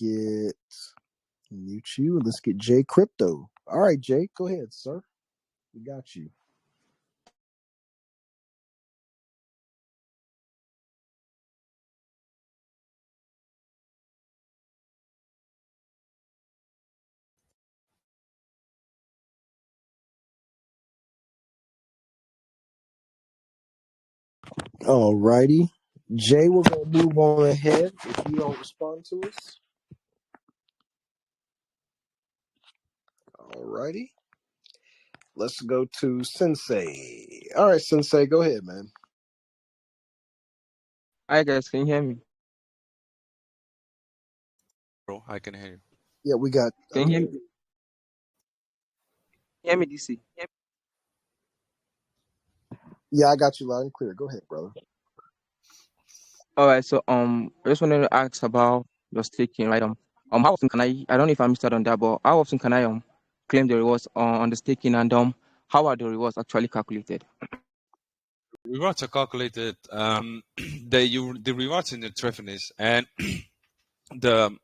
mute you. Let's get Jay Crypto. All right, Jay, go ahead, sir. We got you. All righty. Jay, we're going to move on ahead if you don't respond to us. All righty. Let's go to Sensei. All right, Sensei, go ahead, man. Hi guys, can you hear me? bro. I can hear you. Yeah, we got. Can you hear me, DC? Yeah, I got you loud and clear. Go ahead, brother. All right. So I just wanted to ask about your staking, right? How often can I don't know if I missed out on that, but how often can I claim the rewards on the staking, and how are the rewards actually calculated? Rewards are calculated. The rewards in the Travenis, and the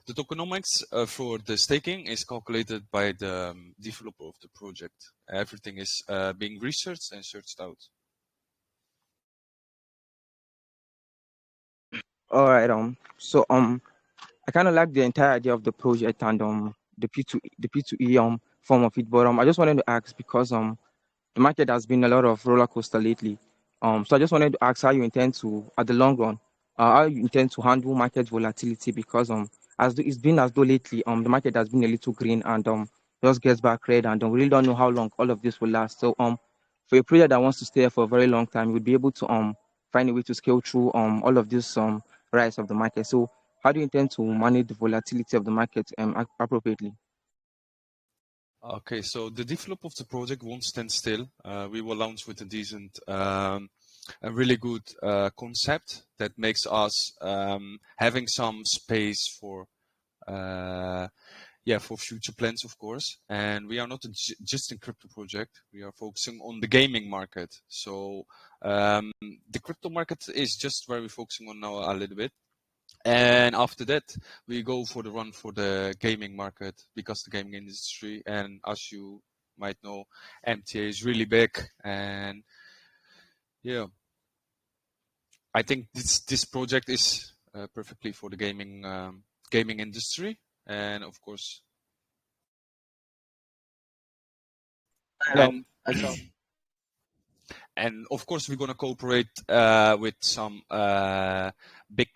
the tokenomics for the staking is calculated by the developer of the project. Everything is being researched and searched out. All right. So I kind of like the entire idea of the project and the P2E form of it, but I just wanted to ask because the market has been a lot of roller coaster lately. So I just wanted to ask how you intend to, at the long run, how you intend to handle market volatility because it's been as though lately the market has been a little green and just gets back red and we really don't know how long all of this will last. So for a project that wants to stay there for a very long time, you would be able to find a way to scale through all of this rise of the market. So how do you intend to manage the volatility of the market appropriately? Okay, so the developer of the project won't stand still. We will launch with a decent, a really good concept that makes us having some space for, for future plans, of course. And we are not just a crypto project. We are focusing on the gaming market. So the crypto market is just where we're focusing on now a little bit. And after that, we go for the run for the gaming market because the gaming industry, and as you might know, MTA is really big. And yeah, I think this project is perfectly for the gaming industry, and of course, and and of course, we're gonna cooperate with some big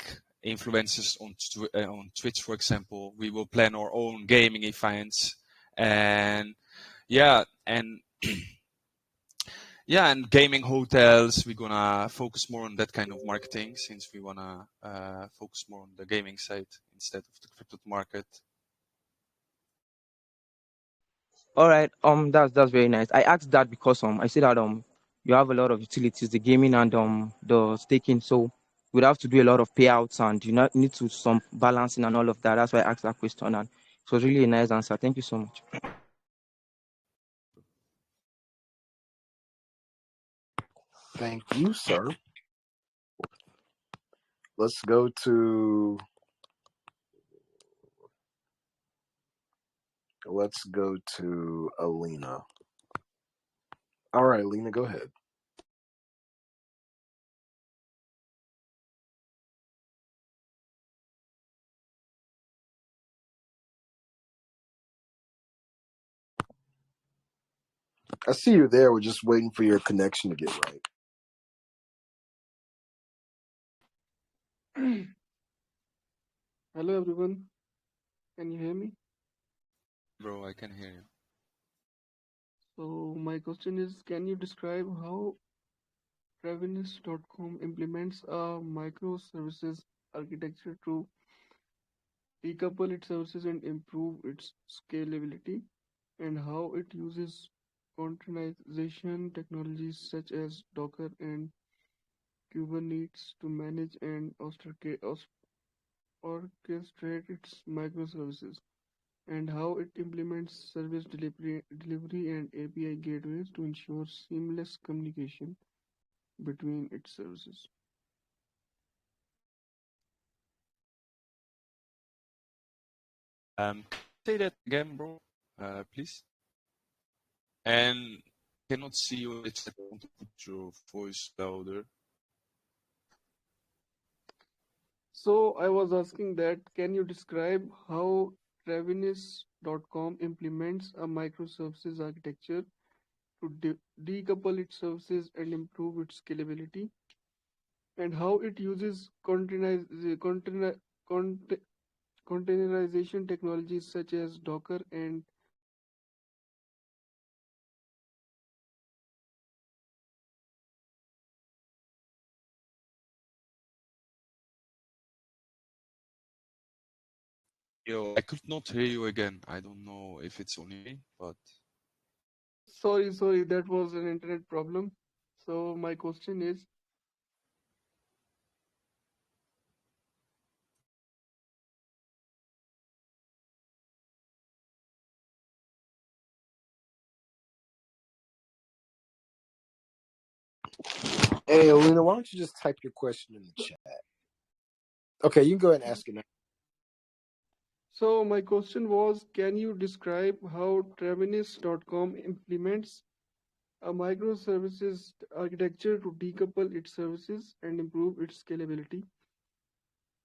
influencers on Twitch, for example. We will plan our own gaming events, and and and gaming hotels. We're gonna focus more on that kind of marketing since we wanna focus more on the gaming side instead of the crypto market. All right. That's very nice. I asked that because I see that you have a lot of utilities, the gaming and the staking. So we'd have to do a lot of payouts and you need to some balancing and all of that. That's why I asked that question, and it was really a nice answer. Thank you so much. Thank you, sir. Let's go to Alina. All right, Alina, go ahead. I see you there. We're just waiting for your connection to get right. Hello everyone, can you hear me? Bro, I can hear you. So my question is, can you describe how Travenis.com implements a microservices architecture to decouple its services and improve its scalability, and how it uses containerization technologies such as Docker and Kubernetes to manage and orchestrate its microservices, and how it implements service delivery and API gateways to ensure seamless communication between its services. Say that again, bro, please. And cannot see you in the chat. I want to put your voice louder. So I was asking that, can you describe how Travenis.com implements a microservices architecture to decouple its services and improve its scalability, and how it uses containerization technologies such as Docker and Yo, I could not hear you again. I don't know if it's only me, but Sorry, that was an internet problem. So my question is, Hey, Alina, why don't you just type your question in the chat? Okay, you can go ahead and ask it now. so my question was, can you describe how Travenis.com implements a microservices architecture to decouple its services and improve its scalability,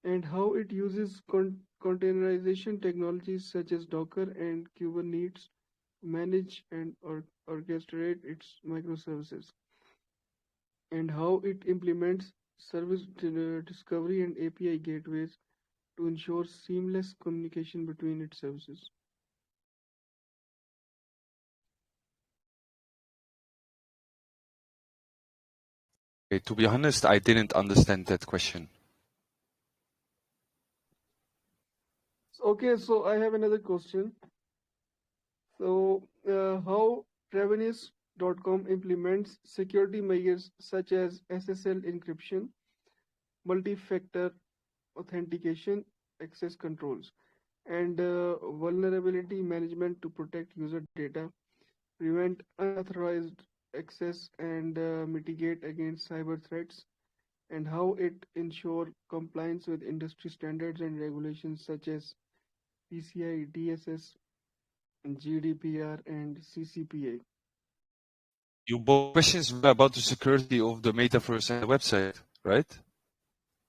and how it uses containerization technologies such as Docker and Kubernetes to manage and orchestrate its microservices, and how it implements service discovery and API gateways to ensure seamless communication between its services. okay, to be honest, I didn't understand that question. Okay, so I have another question. So, how Travenis.com implements security measures such as SSL encryption, multi-factor authentication, access controls, and vulnerability management to protect user data, prevent unauthorized access, and mitigate against cyber threats, and how it ensure compliance with industry standards and regulations such as PCI DSS, GDPR, and CCPA. You both questions were about the security of the metaverse and the website, right?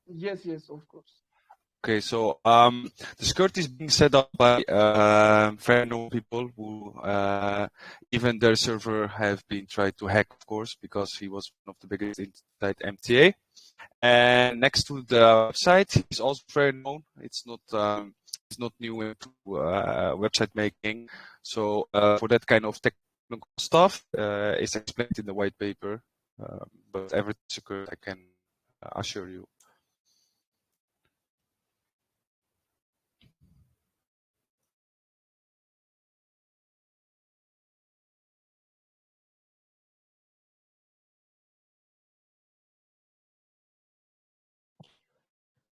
Yes, of course. Okay, so the security is being set up by very known people who even their server have been tried to hack, of course, because he was one of the biggest inside MTA. And next to the website, he's also very known. It's not new into website making. So for that kind of technical stuff, it's explained in the white paper. But everything secure, I can assure you.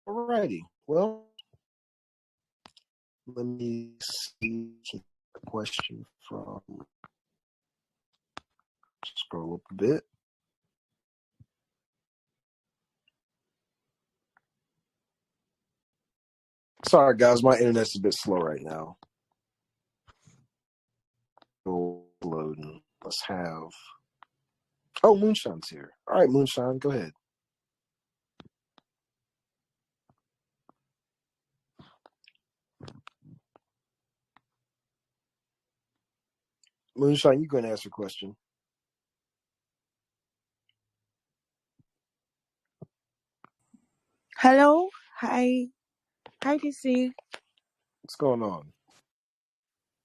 Alrighty. Well, let me see a question from. Scroll up a bit. Sorry, guys, my internet's a bit slow right now. Loading. Let's have. Oh, Moonshine's here. All right, Moonshine, go ahead. Moonshine, you go and ask your question. Hello, hi, DC. What's going on?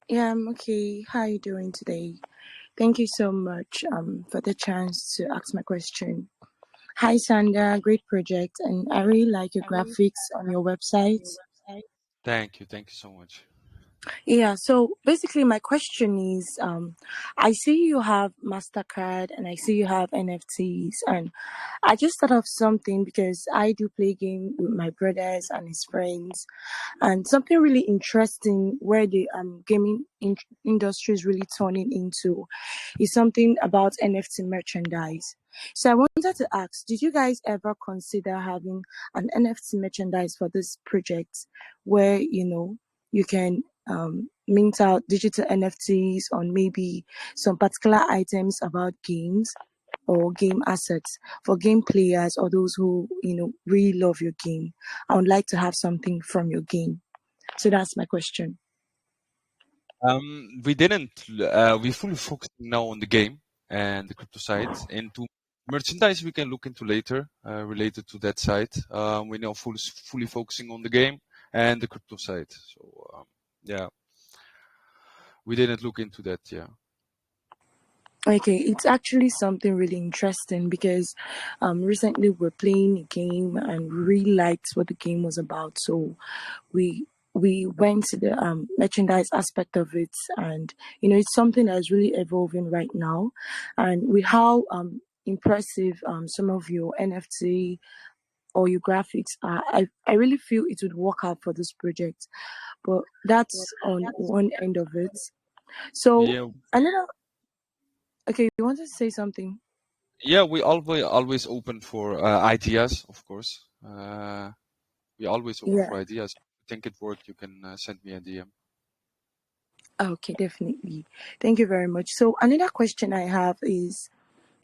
Yeah, I'm okay. How are you doing today? Thank you so much for the chance to ask my question. Hi, Sandra. Great project, and I really like your graphics on your website. Thank you so much. Yeah, so basically my question is I see you have MasterCard and I see you have NFTs, and I just thought of something because I do play game with my brothers and his friends, and something really interesting where the gaming industry is really turning into is something about NFT merchandise. So I wanted to ask, did you guys ever consider having an NFT merchandise for this project where you can mint out digital NFTs on maybe some particular items about games or game assets for game players or those who really love your game? I would like to have something from your game. So that's my question. We didn't. We fully focusing now on the game and the crypto side. Into merchandise, we can look into later related to that side. We're now fully focusing on the game and the crypto side. So yeah, we didn't look into that. Yeah. Okay, it's actually something really interesting because recently we're playing a game and we really liked what the game was about. So we we went to the merchandise aspect of it, and it's something that's really evolving right now. And with how impressive some of your NFT or your graphics are, I really feel it would work out for this project. But that's on one end of it. So Yeah, another, okay, you wanted to say something? yeah, we always open for ideas, of course. We always open Yeah. for ideas. If you think it worked, you can send me a DM. Okay, definitely. Thank you very much. So another question I have is,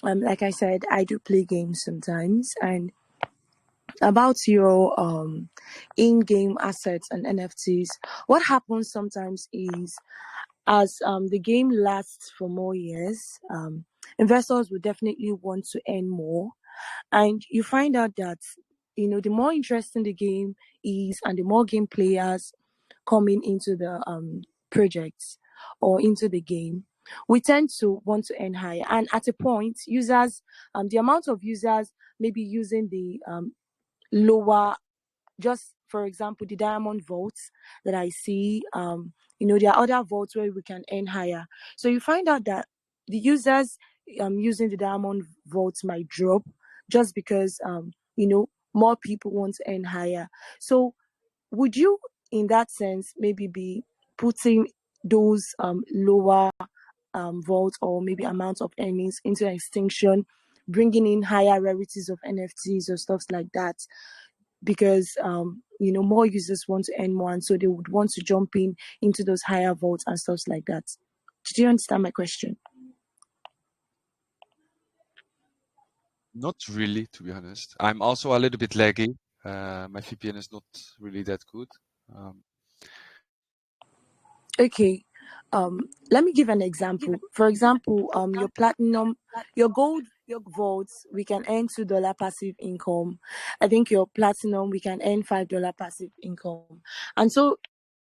like I said, I do play games sometimes, and about your in-game assets and NFTs, what happens sometimes is, as the game lasts for more years, investors will definitely want to earn more, and you find out that the more interesting the game is and the more game players coming into the projects or into the game, we tend to want to earn higher. And at a point, users, the amount of users maybe using the lower, just for example, the diamond vaults that I see, there are other vaults where we can earn higher. So you find out that the users using the diamond vaults might drop just because more people want to earn higher. So would you, in that sense, maybe be putting those lower vaults or maybe amounts of earnings into extinction, bringing in higher rarities of NFTs or stuff like that? Because more users want to earn more, and so they would want to jump into those higher vaults and stuff like that. Did you understand my question? Not really, to be honest. I'm also a little bit laggy. My VPN is not really that good. Okay, let me give an example. For example, your platinum, your gold, your vaults, we can earn $2 passive income. I think your platinum, we can earn $5 passive income. And so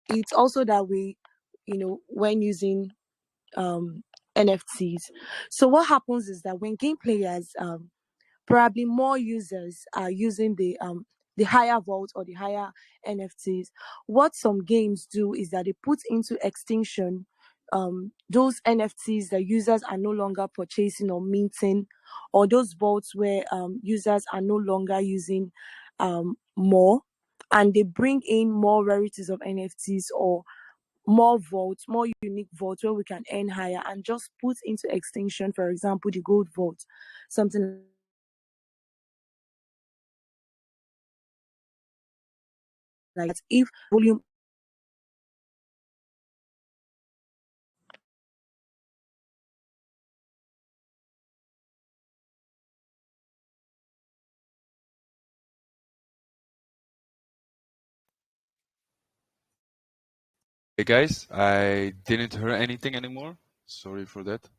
it's also that way, when using NFTs. So what happens is that when game players, probably more users are using the higher vault or the higher NFTs, what some games do is that they put into extinction those NFTs that users are no longer purchasing or minting, or those vaults where users are no longer using more, and they bring in more rarities of NFTs or more vaults, more unique vaults where we can earn higher, and just put into extinction, for example, the gold vault, something like that. If volume, Hey guys, I didn't hear anything anymore. Sorry for that.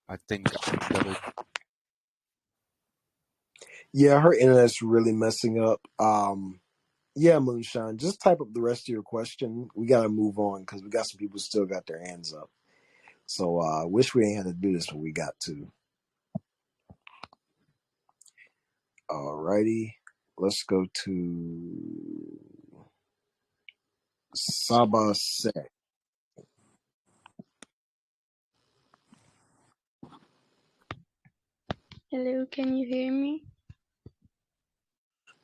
I think that was Yeah, her internet's really messing up. Yeah, Moonshine, just type up the rest of your question. We gotta move on because we got some people still got their hands up. So wish we ain't had to do this when we got to. Alrighty. Let's go to Saba Sek. Hello, can you hear me?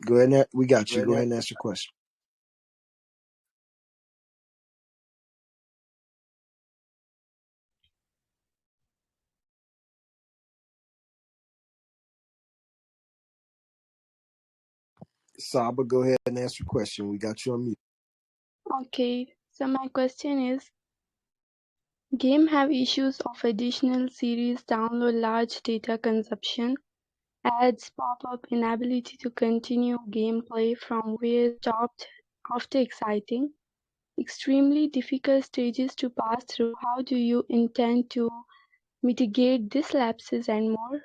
Go ahead, we got you. Go ahead and ask your question. Saba, go ahead and ask your question. We got you on mute. Okay, so my question is, game have issues of additional series download, large data consumption, ads pop up, inability to continue gameplay from where stopped after exciting, extremely difficult stages to pass through. How do you intend to mitigate these lapses and more?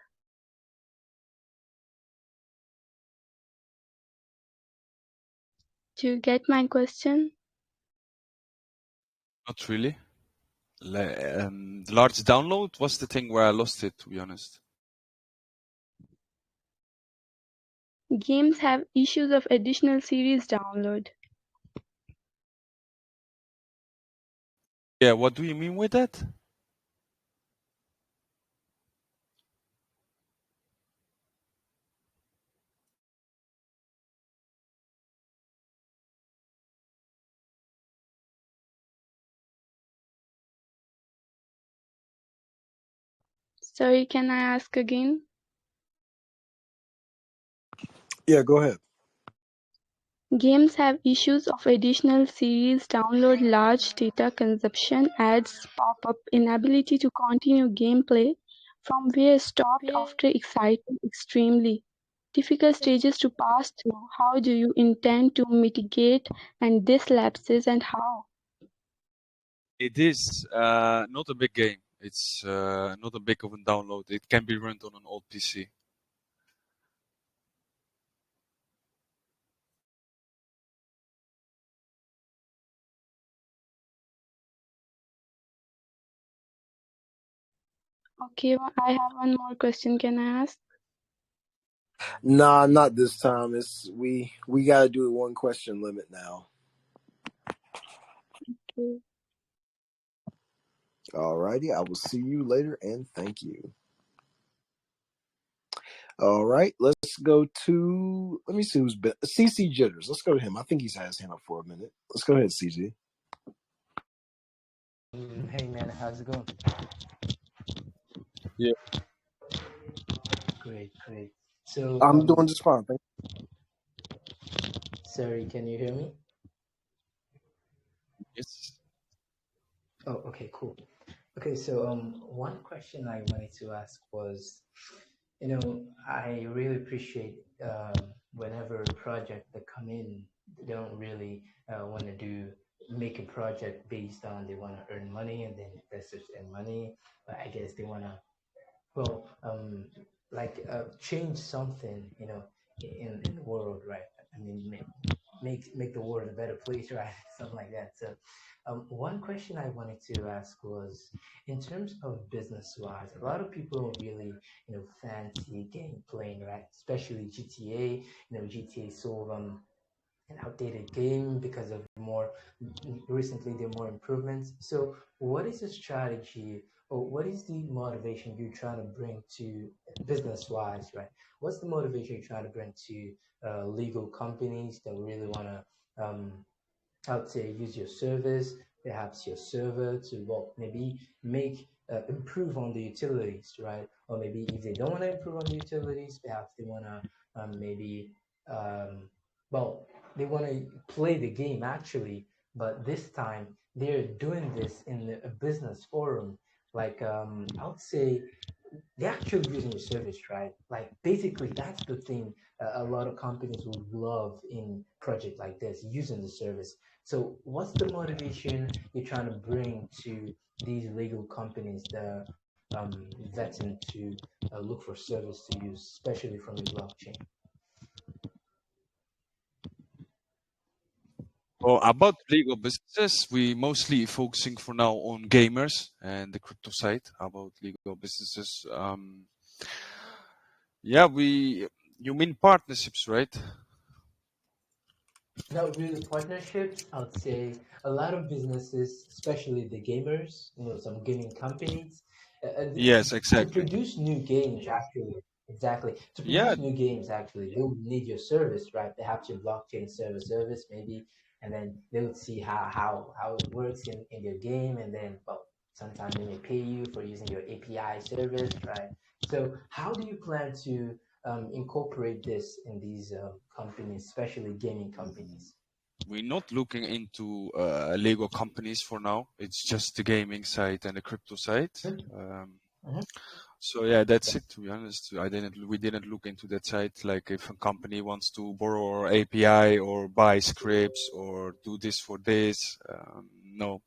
Do you get my question? not really. The large download was the thing where I lost it, to be honest. Games have issues of additional series download. Yeah, what do you mean with that? Sorry, can I ask again? Yeah, go ahead. Games have issues of additional series download, large data consumption, ads, pop-up, inability to continue gameplay from where stopped after exciting extremely. Difficult stages to pass through. How do you intend to mitigate and these lapses and how? It is not a big game. It's not a big of a download. It can be run on an old PC. Okay, I have one more question. Can I ask? Nah, not this time. We gotta do a one question limit now. Okay. Alrighty, I will see you later and thank you. All right, let's go to, let me see who's been, CC Jitters. Let's go to him. I think he's had his hand up for a minute. Let's go ahead, CC. Hey man, how's it going? Yeah. Great, great. So, I'm doing just fine. Thank sorry, can you hear me? Yes. Oh, okay, cool. Okay, so one question I wanted to ask was, I really appreciate whenever a project that come in, they don't really want to make a project based on they want to earn money and then investors earn money, but I guess they want to well change something in the world, right? I mean, make the world a better place, right? Something like that. So one question I wanted to ask was, in terms of business wise, a lot of people don't really fancy game playing, right? Especially GTA. GTA sold an outdated game because of more recently there are more improvements. So what is the strategy or what is the motivation you're trying to bring to business wise, right? What's the motivation you're trying to bring to legal companies that really want to I would say use your service, perhaps your server to maybe make improve on the utilities, right? Or maybe if they don't want to improve on the utilities, perhaps they want to maybe um, well they want to play the game actually, but this time they're doing this in a business forum. Like I would say they're actually using your service, right? Like basically, that's the thing a lot of companies would love in project like this, using the service. So, what's the motivation you're trying to bring to these legal companies that are vetting to look for service to use, especially from your blockchain? Well, about legal businesses, we mostly focusing for now on gamers and the crypto side. About legal businesses, yeah, you mean partnerships, right? Not really partnerships. I would say a lot of businesses, especially the gamers, some gaming companies, Yes, to exactly. produce new games, actually, exactly. To Yeah, produce new games, actually, they would need your service, right? Perhaps your blockchain service, maybe, and then they would see how it works in their game, and then, well, sometimes they may pay you for using your API service, right? So, how do you plan to incorporate this in these companies, especially gaming companies? we're not looking into legal companies for now. It's just the gaming side and the crypto side. Um, Mhm. so yeah, that's it. To be honest, we didn't look into that side. Like if a company wants to borrow our API or buy scripts or do this for this, no.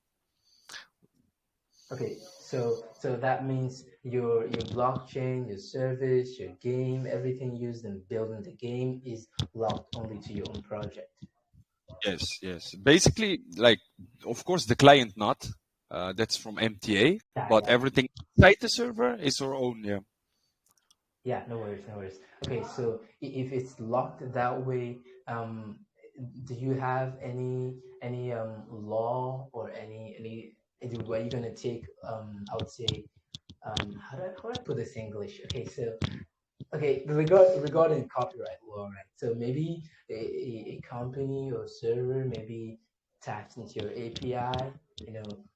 Okay, so that means your blockchain, your service, your game, everything used in building the game is locked only to your own project. Yes, yes. Basically, like, of course, the client not. That's from MTA, Yeah, but yeah, everything inside the server is our own. Yeah. yeah. No worries, no worries. Okay, so if it's locked that way, do you have any law or any are you gonna take I would say how do I put this in English? Okay, so okay, regarding copyright law, right? So maybe a company or server maybe taps into your API,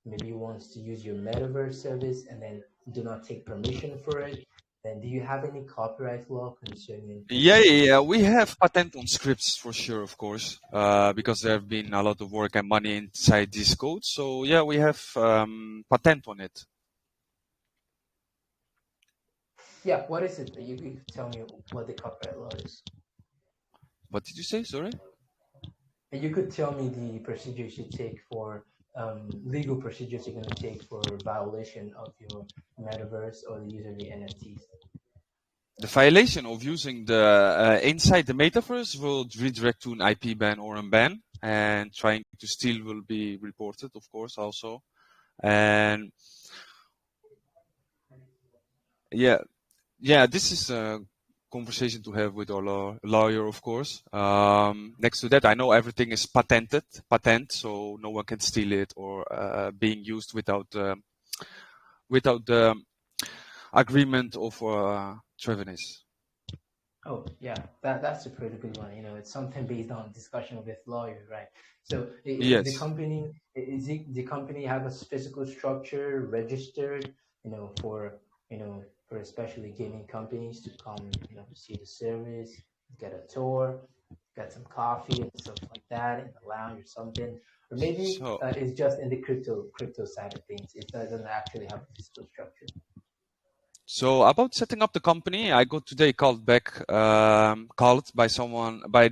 maybe wants to use your metaverse service and then do not take permission for it. Then do you have any copyright law concerning? Yeah. We have patent on scripts for sure, of course, because there have been a lot of work and money inside this code. So yeah, we have patent on it. Yeah, what is it? You could tell me what the copyright law is. What did you say? Sorry. You could tell me the procedures you take for legal procedures you're going to take for violation of your metaverse or the use of your NFTs. The violation of using the inside the metaverse will redirect to an IP ban or a ban, and trying to steal will be reported, of course, also. And yeah, this is a conversation to have with our lawyer, of course. Next to that, I know everything is patent, so no one can steal it or being used without the agreement of Travenis. Oh yeah, that's a pretty good one. It's something based on discussion with lawyers, right? So the Yes. company the company have a physical structure registered, for for especially gaming companies to come, see the service, get a tour, get some coffee and stuff like that in the lounge or something, or maybe So it's just in the crypto side of things. It doesn't actually have a physical structure. So about setting up the company, I got today called by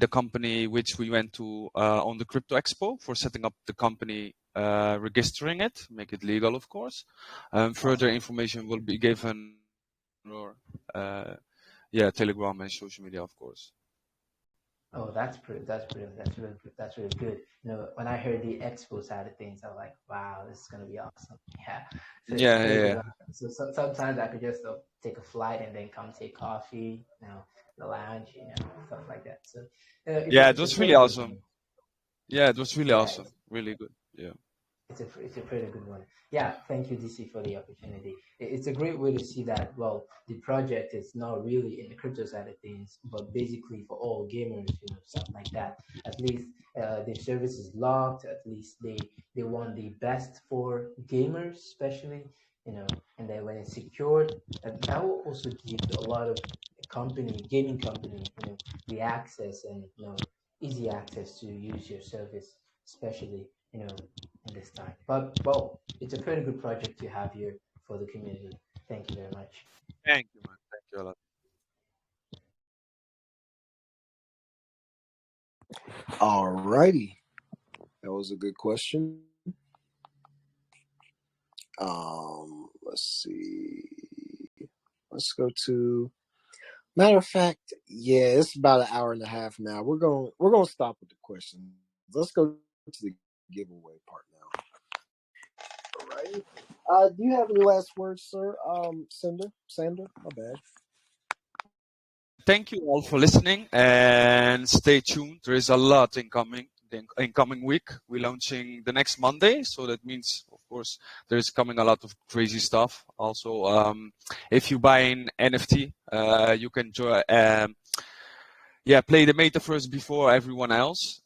the company which we went to on the Crypto Expo for setting up the company, registering it, make it legal, of course. Further information will be given or Telegram and social media, of course. Oh, that's really good. When I heard the expo side of things, I was like, wow, this is gonna be awesome. Yeah, so it's a pretty good Yeah. one. So sometimes I could just take a flight and then come take coffee, the lounge, stuff like that. So Yeah, it it's a was really pretty good awesome. one. Yeah, it was really Yeah, awesome. Really good. Yeah. it's a pretty good one. Yeah, thank you, DC, for the opportunity. It's a great way to see that. Well, the project is not really in the crypto side of things, but basically for all gamers, something like that. At least the service is locked. At least they want the best for gamers, especially, and then when it's secured, that will also give a lot of gaming company, the access and easy access to use your service, especially in this time. But well, it's a pretty good project you have here for the community. Thank you very much. Thank you, man. Thank you a lot. All righty. That was a good question. Let's see. Let's go to. Matter of fact, yeah, it's about an hour and a half now. We're gonna stop with the questions. Let's go to the giveaway part now. All right. Do you have any last words, sir? Sander, my bad. Thank you all for listening and stay tuned. There is a lot incoming. The incoming week, we're launching the next Monday, so that means, of course, there's coming a lot of crazy stuff. Also, if you buy an NFT, you can play the metaverse before everyone else.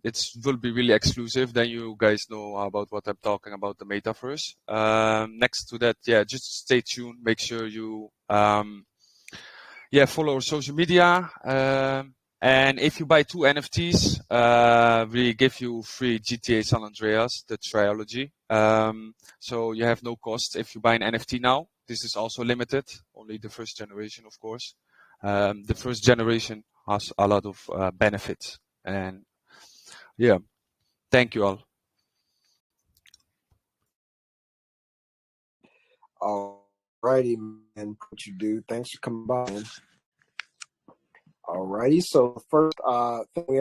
It will be really exclusive. Then you guys know about what I'm talking about, the metaverse. Next to that, just stay tuned. Make sure you follow our social media. And if you buy 2 NFTs, we give you free GTA San Andreas, the trilogy. So you have no cost if you buy an NFT now. This is also limited, only the first generation, of course. The first generation has a lot of benefits. And thank you all. All righty, man. What you do? Thanks for coming by, man. All righty. So first thing we have